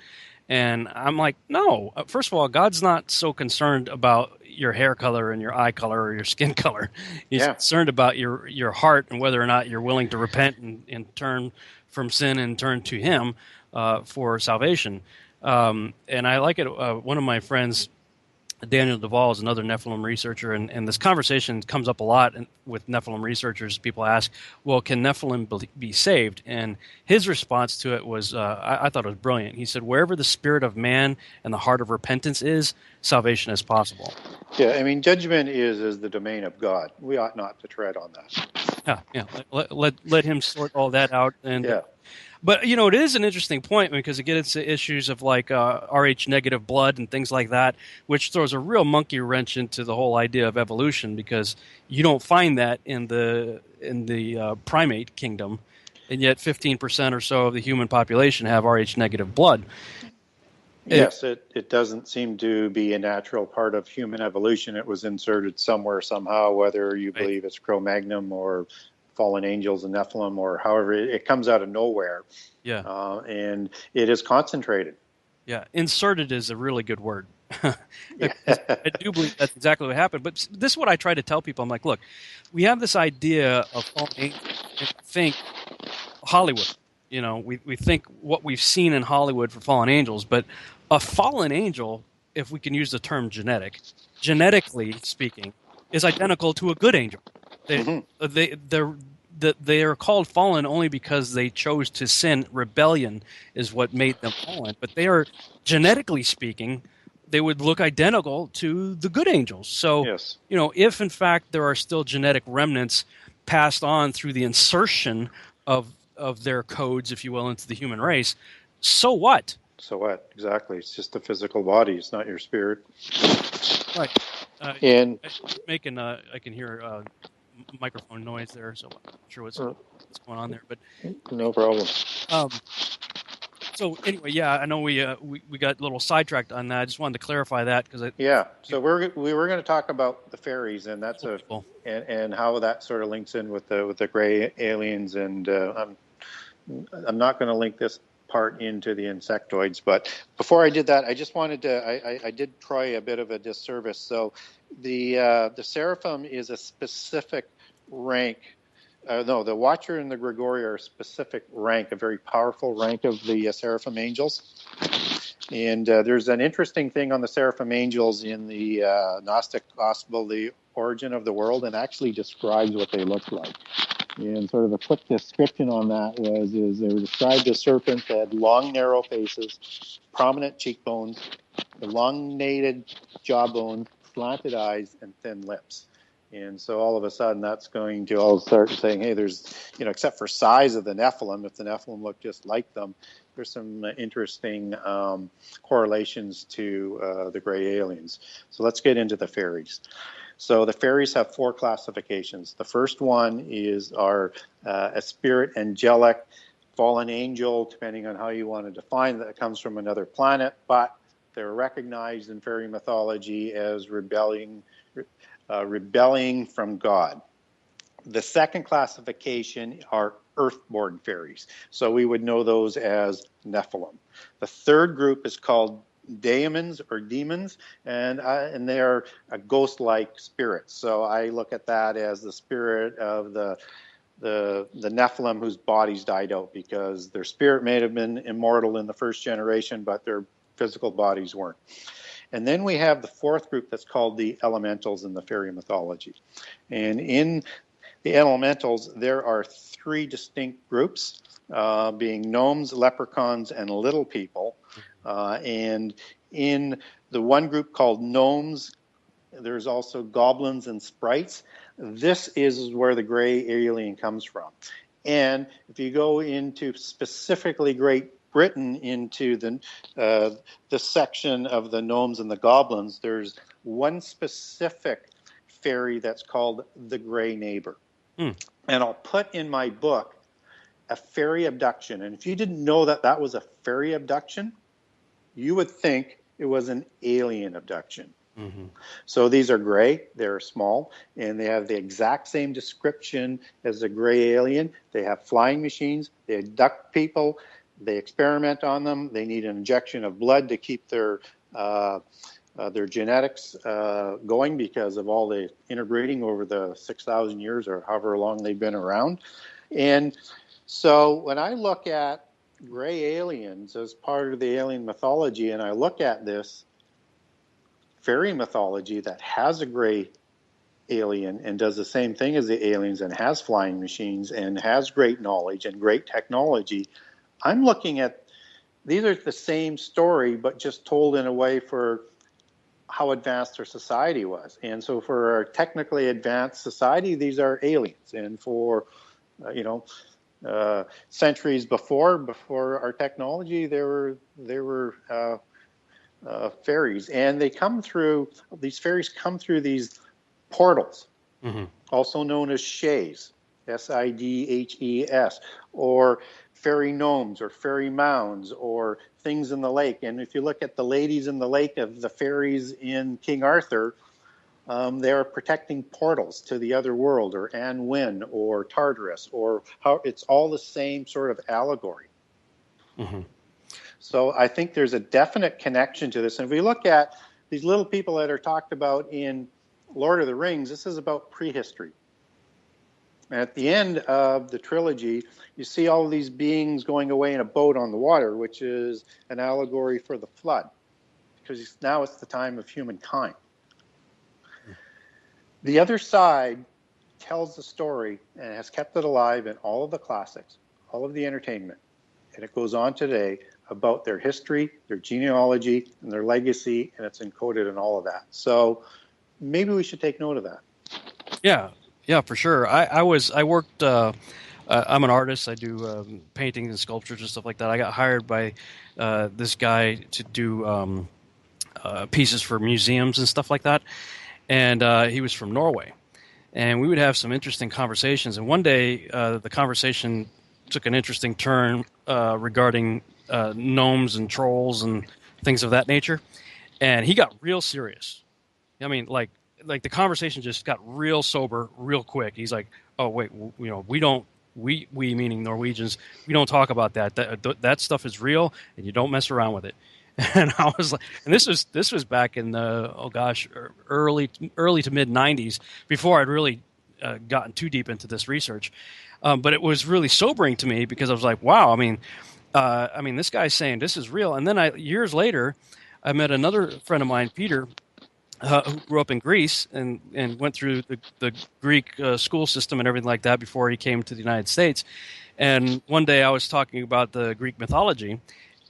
P: And I'm like, no. First of all, God's not so concerned about your hair color and your eye color or your skin color. He's concerned about your heart and whether or not you're willing to repent and turn from sin and turn to Him for salvation. And I like it. One of my friends, Daniel Duvall, is another Nephilim researcher, and this conversation comes up a lot with Nephilim researchers. People ask, well, can Nephilim be saved? And his response to it was, I thought it was brilliant. He said, wherever the spirit of man and the heart of repentance is, salvation is possible.
Q: Yeah, I mean, judgment is the domain of God. We ought not to tread on that.
P: Yeah. Let Him sort all that out. And
Q: yeah.
P: But, it is an interesting point, because it gets into issues of like Rh-negative blood and things like that, which throws a real monkey wrench into the whole idea of evolution, because you don't find that in the primate kingdom, and yet 15% or so of the human population have Rh-negative blood.
Q: Yes, it doesn't seem to be a natural part of human evolution. It was inserted somewhere, somehow, whether you believe it's Cro-Magnon or fallen angels and Nephilim, or however, it comes out of nowhere.
P: Yeah.
Q: And it is concentrated.
P: Yeah, inserted is a really good word. I do believe that's exactly what happened. But this is what I try to tell people. I'm like, look, we have this idea of fallen angels, and we think Hollywood. We think what we've seen in Hollywood for fallen angels, but a fallen angel, if we can use the term genetically speaking, is identical to a good angel. They are called fallen only because they chose to sin. Rebellion is what made them fallen. But they are, genetically speaking, they would look identical to the good angels. So, if in fact there are still genetic remnants passed on through the insertion of their codes, if you will, into the human race, so what?
Q: So what? Exactly. It's just a physical body. It's not your spirit.
P: Right.
Q: And
P: I can hear microphone noise there, so I'm not sure what's going on there, but
Q: no problem.
P: So anyway, yeah, I know we got a little sidetracked on that. I just wanted to clarify that because
Q: So we were going to talk about the fairies, and that's and how that sort of links in with the gray aliens, and I'm not going to link this part into the insectoids, but before I did that, I just wanted to I did Troy a bit of a disservice. So the seraphim is a specific rank. The Watcher and the Grigori are a specific rank, a very powerful rank of the seraphim angels. And there's an interesting thing on the seraphim angels in the Gnostic Gospel, The Origin of the World, and actually describes what they look like. And sort of a quick description on that is they were described as serpents that had long, narrow faces, prominent cheekbones, elongated jawbone, slanted eyes, and thin lips. And so all of a sudden that's going to all start saying, hey, there's, except for size of the Nephilim, if the Nephilim look just like them, there's some interesting correlations to the gray aliens. So let's get into the fairies. So the fairies have 4 classifications. The first one is a spirit, angelic, fallen angel, depending on how you want to define that. It comes from another planet, but they're recognized in fairy mythology as rebelling from God. The second classification are earthborn fairies. So we would know those as Nephilim. The third group is called daemons or demons, and they are a ghost-like spirits. So I look at that as the spirit of the Nephilim whose bodies died out, because their spirit may have been immortal in the first generation, but their physical bodies weren't. And then we have the fourth group that's called the elementals in the fairy mythology. And in the elementals, there are 3 distinct groups, being gnomes, leprechauns, and little people. And in the one group called gnomes, there's also goblins and sprites. This is where the gray alien comes from. And if you go into specifically great Britain into the section of the gnomes and the goblins, there's one specific fairy that's called the Grey Neighbor. And I'll put in my book a fairy abduction. And if you didn't know that that was a fairy abduction, you would think it was an alien abduction. So these are gray, they're small, and they have the exact same description as the gray alien. They have flying machines, they abduct people, they experiment on them, they need an injection of blood to keep their genetics going because of all the interbreeding over the 6,000 years or however long they've been around. And so when I look at gray aliens as part of the alien mythology, and I look at this fairy mythology that has a gray alien and does the same thing as the aliens and has flying machines and has great knowledge and great technology, I'm looking at these are the same story but just told in a way for how advanced their society was. And so for our technically advanced society, these are aliens. And for centuries before our technology, they were fairies, and these fairies come through these portals, also known as shays, Sidhes, or fairy gnomes or fairy mounds or things in the lake. And if you look at the ladies in the lake of the fairies in King Arthur, they are protecting portals to the other world, or Anne Wynne or Tartarus, or how it's all the same sort of allegory. So I think there's a definite connection to this. And if we look at these little people that are talked about in Lord of the Rings, this is about prehistory. And at the end of the trilogy, you see all of these beings going away in a boat on the water, which is an allegory for the flood, because now it's the time of humankind. The other side tells the story and has kept it alive in all of the classics, all of the entertainment, and it goes on today about their history, their genealogy, and their legacy, and it's encoded in all of that. So maybe we should take note of that.
P: Yeah, for sure. I worked. I'm an artist. I do paintings and sculptures and stuff like that. I got hired by this guy to do pieces for museums and stuff like that. And he was from Norway. And we would have some interesting conversations. And one day, the conversation took an interesting turn regarding gnomes and trolls and things of that nature. And he got real serious. I mean, like the conversation just got real sober real quick. He's like, "Oh wait, we meaning Norwegians, we don't talk about that. That stuff is real, and you don't mess around with it." And I was like, and this was back in the early to mid '90s, before I'd really gotten too deep into this research. But it was really sobering to me because I was like, wow, I mean, this guy's saying this is real. And then years later, I met another friend of mine, Peter, who grew up in Greece and went through the Greek school system and everything like that before he came to the United States. And one day I was talking about the Greek mythology,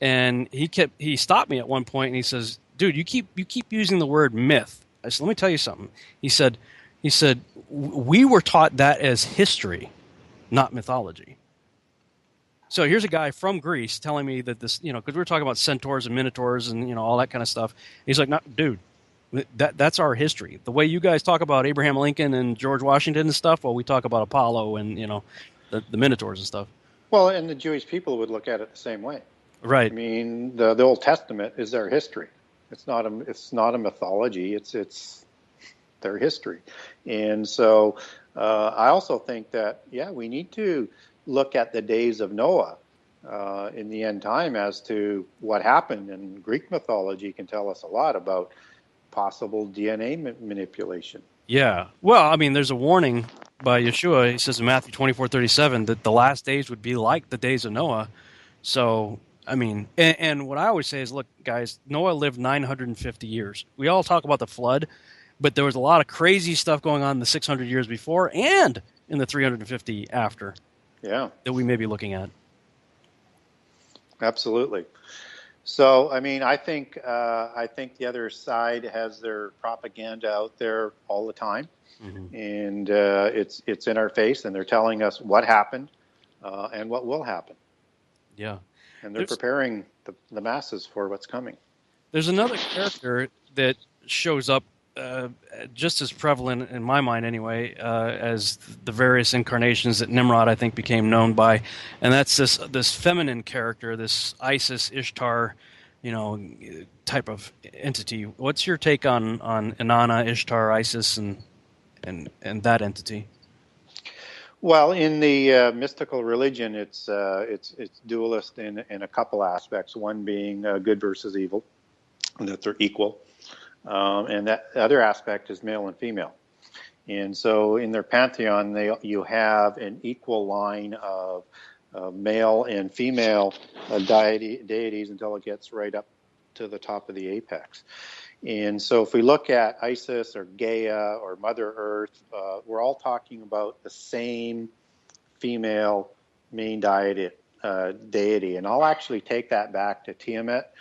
P: and he stopped me at one point and he says, "Dude, you keep using the word myth." I said, "Let me tell you something." He said, "We were taught that as history, not mythology." So here's a guy from Greece telling me that this, because we were talking about centaurs and minotaurs and all that kind of stuff. He's like, "No, dude, that's our history. The way you guys talk about Abraham Lincoln and George Washington and stuff, well, we talk about Apollo and the minotaurs and stuff." Well,
Q: and the Jewish people would look at it the same way.
P: Right.
Q: I mean, the Old Testament is their history. It's not a mythology. It's their history. And so I also think that, we need to look at the days of Noah in the end time as to what happened. And Greek mythology can tell us a lot about possible DNA manipulation.
P: Yeah. Well, I mean, there's a warning by Yeshua. He says in Matthew 24:37 that the last days would be like the days of Noah. So, I mean, and what I always say is, look, guys, Noah lived 950 years. We all talk about the flood, but there was a lot of crazy stuff going on in the 600 years before and in the 350 after.
Q: Yeah.
P: That we may be looking at.
Q: Absolutely. So, I mean, I think the other side has their propaganda out there all the time, and it's in our face, and they're telling us what happened and what will happen.
P: Yeah.
Q: And they're preparing the masses for what's coming.
P: There's another character that shows up just as prevalent in my mind anyway as the various incarnations that Nimrod, I think, became known by, and that's this feminine character, this Isis, Ishtar, type of entity. What's your take on Inanna, Ishtar, Isis, and that entity?
Q: Well, in the mystical religion, it's dualist in a couple aspects. One being good versus evil, and that they're equal, and that other aspect is male and female. And so, in their pantheon, you have an equal line of male and female deities until it gets right up to the top of the apex. And so if we look at Isis or Gaia or Mother Earth, we're all talking about the same female main deity. And I'll actually take that back to Tiamat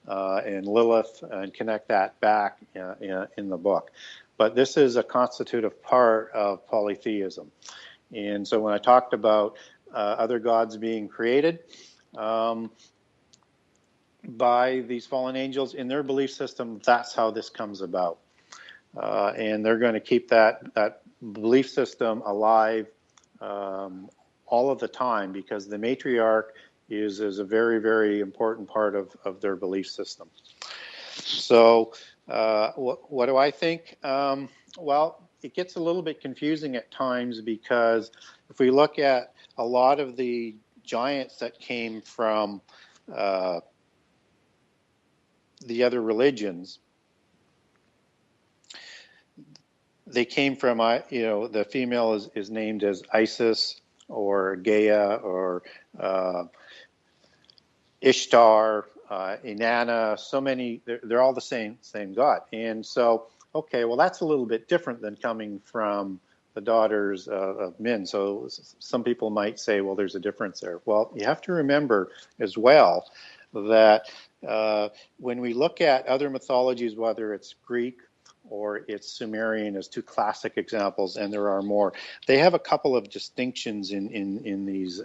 Q: and Lilith and connect that back in the book. But this is a constitutive part of polytheism. And so when I talked about other gods being created, by these fallen angels in their belief system, that's how this comes about. And they're going to keep that belief system alive all of the time, because the matriarch is a very, very important part of their belief system. So what do I think? Well, it gets a little bit confusing at times, because if we look at a lot of the giants that came from the other religions, they came from, the female is named as Isis or Gaia or Ishtar, Inanna, so many, they're all the same god. And so, okay, well, that's a little bit different than coming from the daughters of men. So some people might say, well, there's a difference there. Well, you have to remember as well that when we look at other mythologies, whether it's Greek or it's Sumerian as two classic examples, and there are more, they have a couple of distinctions in these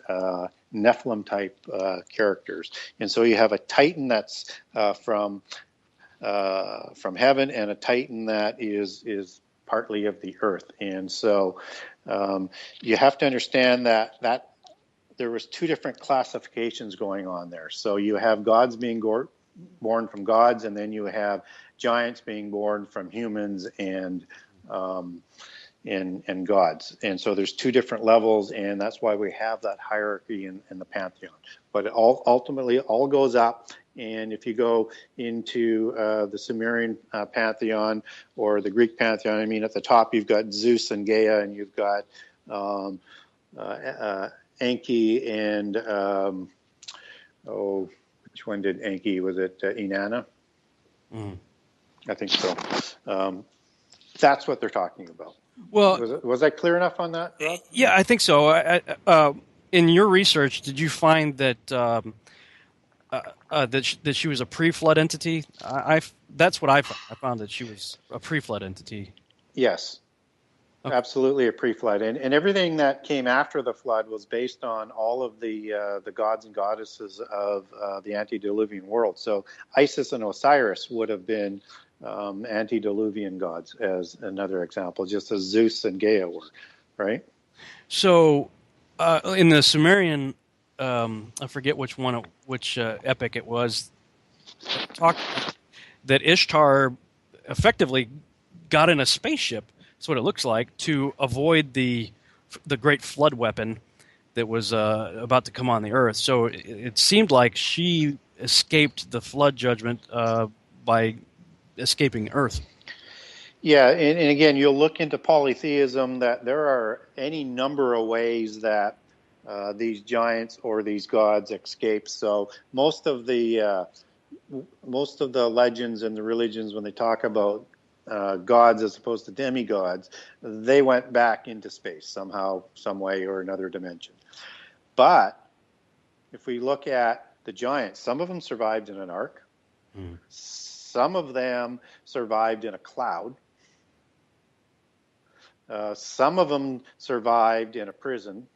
Q: Nephilim type characters. And so you have a Titan that's from heaven, and a Titan that is partly of the earth. And so you have to understand that there was two different classifications going on there. So you have gods being born from gods, and then you have giants being born from humans and gods. And so there's two different levels, and that's why we have that hierarchy in the pantheon. But it ultimately all goes up. And if you go into the Sumerian pantheon or the Greek pantheon, I mean, at the top you've got Zeus and Gaia, and you've got Enki and which one did Enki? Was it Inanna?
P: Mm.
Q: I think so. That's what they're talking about.
P: Well,
Q: was I clear enough on that, Rob?
P: Yeah, I think so. In your research, did you find that that she was a pre-flood entity? That's what I found. I found that she was a pre-flood entity.
Q: Yes. Okay. Absolutely a pre-flood, and everything that came after the flood was based on all of the gods and goddesses of the antediluvian world. So Isis and Osiris would have been antediluvian gods, as another example, just as Zeus and Gaia were, right?
P: So in the Sumerian, I forget which epic it was, talked that Ishtar effectively got in a spaceship. That's what it looks like, to avoid the great flood weapon that was about to come on the earth. So it seemed like she escaped the flood judgment by escaping Earth.
Q: Yeah, and again, you'll look into polytheism, that there are any number of ways that these giants or these gods escape. So most of the legends and the religions, when they talk about gods as opposed to demigods, they went back into space somehow, some way, or another dimension. But if we look at the giants, some of them survived in an ark. Mm. Some of them survived in a cloud. Some of them survived in a prison.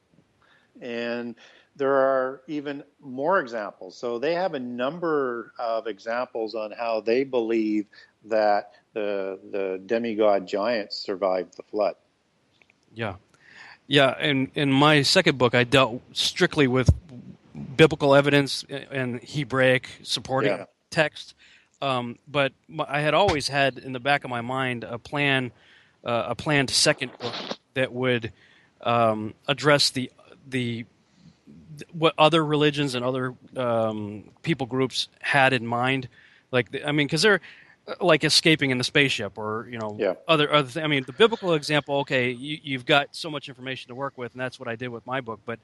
Q: And there are even more examples. So they have a number of examples on how they believe that the demigod giants survived the flood.
P: Yeah. Yeah, and in my second book, I dealt strictly with biblical evidence and Hebraic supporting text. But I had always had in the back of my mind a planned second book that would address the what other religions and other people groups had in mind. Because they're like escaping in the spaceship, or other things. I mean, the biblical example. Okay, you've got so much information to work with, and that's what I did with my book. But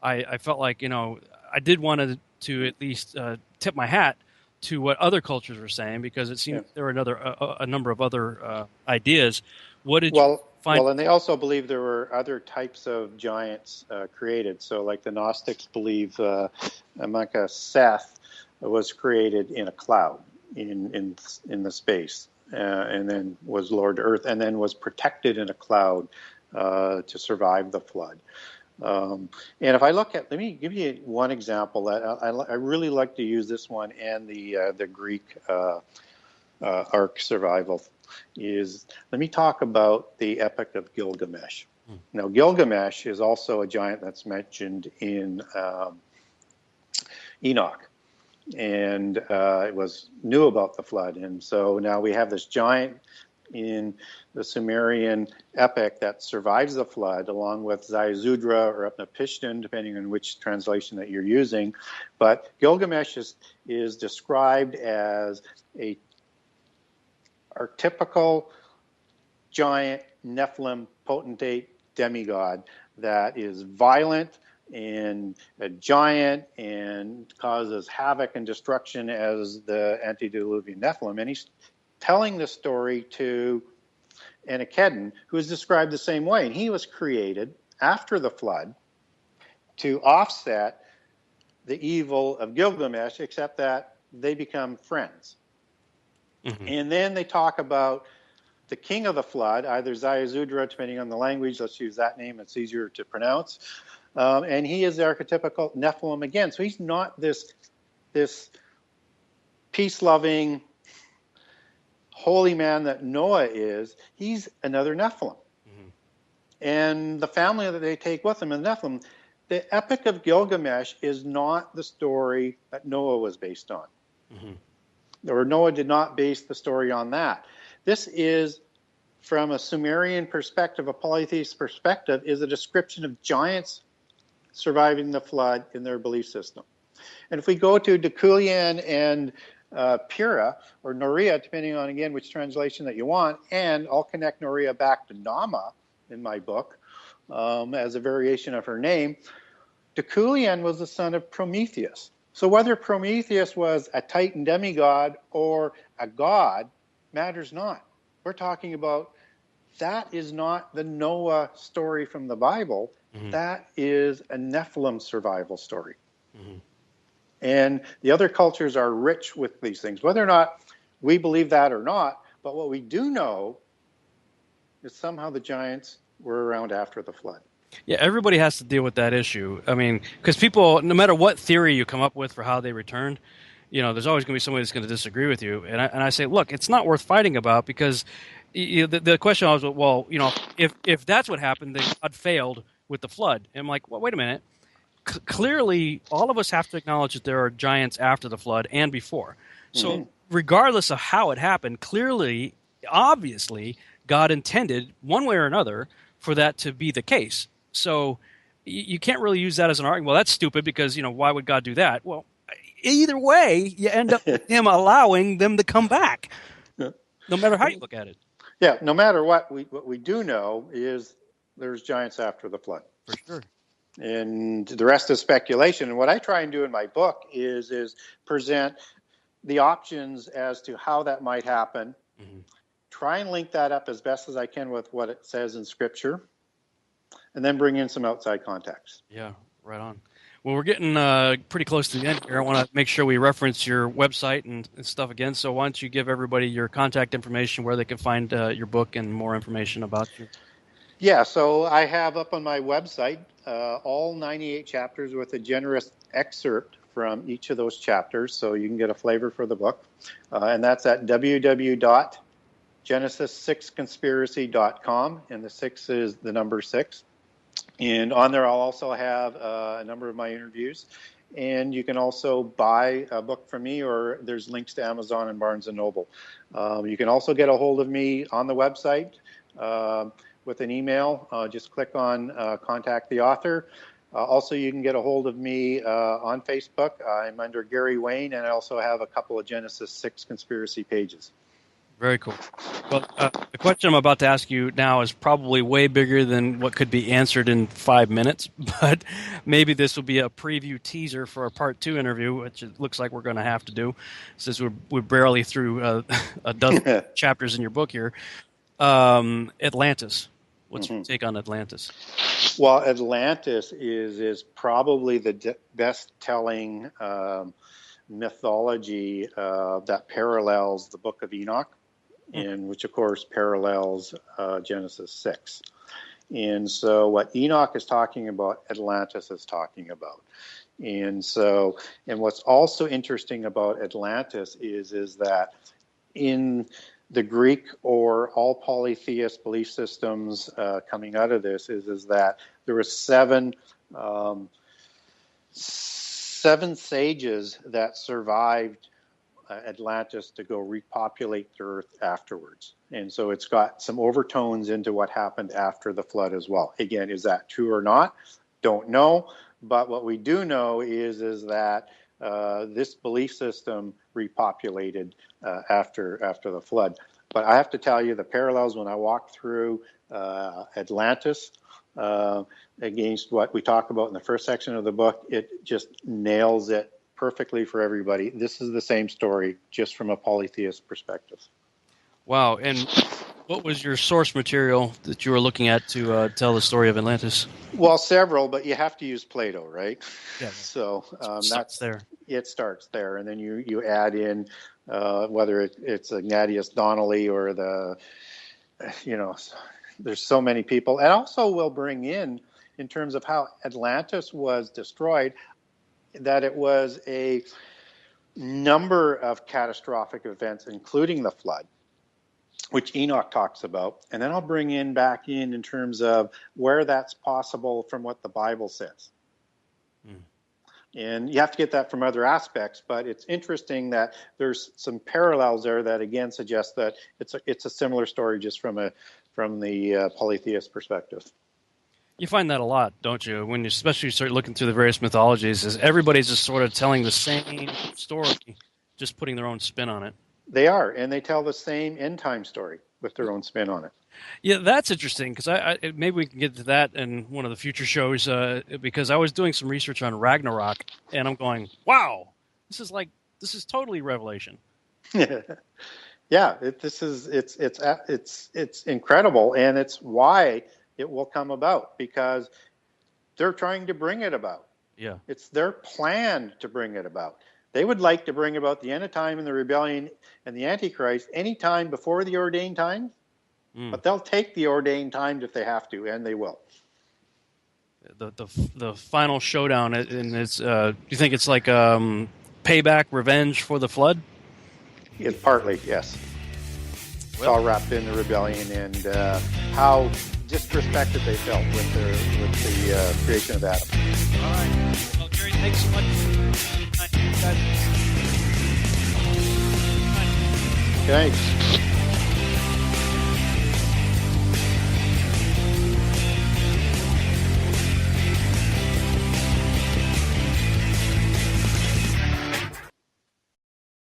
P: I felt like I did want to at least tip my hat to what other cultures were saying, because it seemed there were a number of other ideas. What did you find?
Q: Well, and they also believe there were other types of giants created. So, like the Gnostics believe, Seth was created in a cloud in the space, and then was Lord Earth, and then was protected in a cloud to survive the flood. And if I look at, let me give you one example that I really like to use this one, and the Greek Ark survival is, let me talk about the Epic of Gilgamesh. Now, Gilgamesh is also a giant that's mentioned in Enoch, and it knew about the flood, and so now we have this giant in the Sumerian epic that survives the flood, along with Ziusudra or Utnapishtim, depending on which translation that you're using. But Gilgamesh is described as a archetypical giant Nephilim potentate demigod that is violent and a giant and causes havoc and destruction as the antediluvian Nephilim. And he's telling the story to Enkidu, who is described the same way. And he was created after the flood to offset the evil of Gilgamesh, except that they become friends. Mm-hmm. And then they talk about the king of the flood, either Ziusudra, depending on the language. Let's use that name. It's easier to pronounce. And he is the archetypical Nephilim again. So he's not this peace-loving, holy man that Noah is. He's another Nephilim. Mm-hmm. And the family that they take with them is Nephilim. The Epic of Gilgamesh is not the story that Noah was based on. Mm-hmm. Or Noah did not base the story on that. This is, from a Sumerian perspective, a polytheist perspective, is a description of giants surviving the flood in their belief system. And if we go to Deucalion and Pyrrha, or Norea, depending on, again, which translation that you want, and I'll connect Norea back to Nama in my book as a variation of her name, Deucalion was the son of Prometheus. So whether Prometheus was a Titan demigod or a god matters not. We're talking about, that is not the Noah story from the Bible. Mm-hmm. That is a Nephilim survival story. Mm-hmm. And the other cultures are rich with these things, whether or not we believe that or not. But what we do know is somehow the giants were around after the flood.
P: Yeah, everybody has to deal with that issue. I mean, because people, no matter what theory you come up with for how they returned, there's always going to be somebody that's going to disagree with you. And I say, look, it's not worth fighting about, because the question was, well, if that's what happened, then God failed with the flood. And I'm like, well, wait a minute. Clearly, all of us have to acknowledge that there are giants after the flood and before. So regardless of how it happened, clearly, obviously, God intended, one way or another, for that to be the case. So you can't really use that as an argument. Well, that's stupid, because, why would God do that? Well, either way, you end up with him allowing them to come back, no matter how you look at it.
Q: Yeah, no matter what we do know is there's giants after the flood.
P: For sure.
Q: And the rest is speculation. And what I try and do in my book is present the options as to how that might happen. Mm-hmm. Try and link that up as best as I can with what it says in Scripture, and then bring in some outside context.
P: Yeah, right on. Well, we're getting pretty close to the end here. I want to make sure we reference your website and stuff again. So why don't you give everybody your contact information, where they can find your book and more information about you?
Q: Yeah, so I have up on my website all 98 chapters with a generous excerpt from each of those chapters, so you can get a flavor for the book. And that's at www.genesis6conspiracy.com, and the 6 is the number 6. And on there I'll also have a number of my interviews. And you can also buy a book from me, or there's links to Amazon and Barnes & Noble. You can also get a hold of me on the website with an email. Just click on Contact the Author. Also, you can get a hold of me on Facebook. I'm under Gary Wayne, and I also have a couple of Genesis 6 conspiracy pages.
P: Very cool. Well, the question I'm about to ask you now is probably way bigger than what could be answered in 5 minutes, but maybe this will be a preview teaser for a part 2 interview, which it looks like we're going to have to do, since we're barely through a dozen chapters in your book here. Atlantis. What's your take on Atlantis?
Q: Well, Atlantis is probably the best telling mythology that parallels the Book of Enoch, and which of course parallels Genesis 6. And so what Enoch is talking about, Atlantis is talking about. And what's also interesting about Atlantis is that in the Greek or all polytheist belief systems coming out of this is that there were seven sages that survived Atlantis to go repopulate the earth afterwards. And so it's got some overtones into what happened after the flood as well. Again, is that true or not? Don't know. But what we do know is that this belief system repopulated after the flood. But I have to tell you, the parallels when I walked through Atlantis against what we talk about in the first section of the book, it just nails it perfectly for everybody. This is the same story, just from a polytheist perspective.
P: Wow. And what was your source material that you were looking at to tell the story of Atlantis?
Q: Well, several, but you have to use Plato, right?
P: Yeah.
Q: So
P: that's there.
Q: It starts there, and then you add in whether it's Ignatius Donnelly or there's so many people. And also we'll bring in terms of how Atlantis was destroyed, that it was a number of catastrophic events, including the flood, which Enoch talks about. And then I'll bring back in terms of where that's possible from what the Bible says. And you have to get that from other aspects, but it's interesting that there's some parallels there that again suggest that it's a similar story, just from the polytheist perspective.
P: You find that a lot, don't you? When you especially start looking through the various mythologies, is everybody's just sort of telling the same story, just putting their own spin on it.
Q: They are, and they tell the same end time story with their own spin on it.
P: Yeah, that's interesting, because I maybe we can get to that in one of the future shows, because I was doing some research on Ragnarok, and I'm going, wow, this is totally Revelation.
Q: Yeah, it's incredible, and it's why it will come about, because they're trying to bring it about.
P: Yeah,
Q: it's their plan to bring it about. They would like to bring about the end of time and the rebellion and the Antichrist any time before the ordained time, but they'll take the ordained times if they have to, and they will.
P: The final showdown, and it's do you think it's like payback, revenge for the flood?
Q: It's partly, yes. It's all wrapped in the rebellion and how disrespected they felt with the creation of Adam.
P: All right. Well, Gary, thanks so much.
Q: Okay.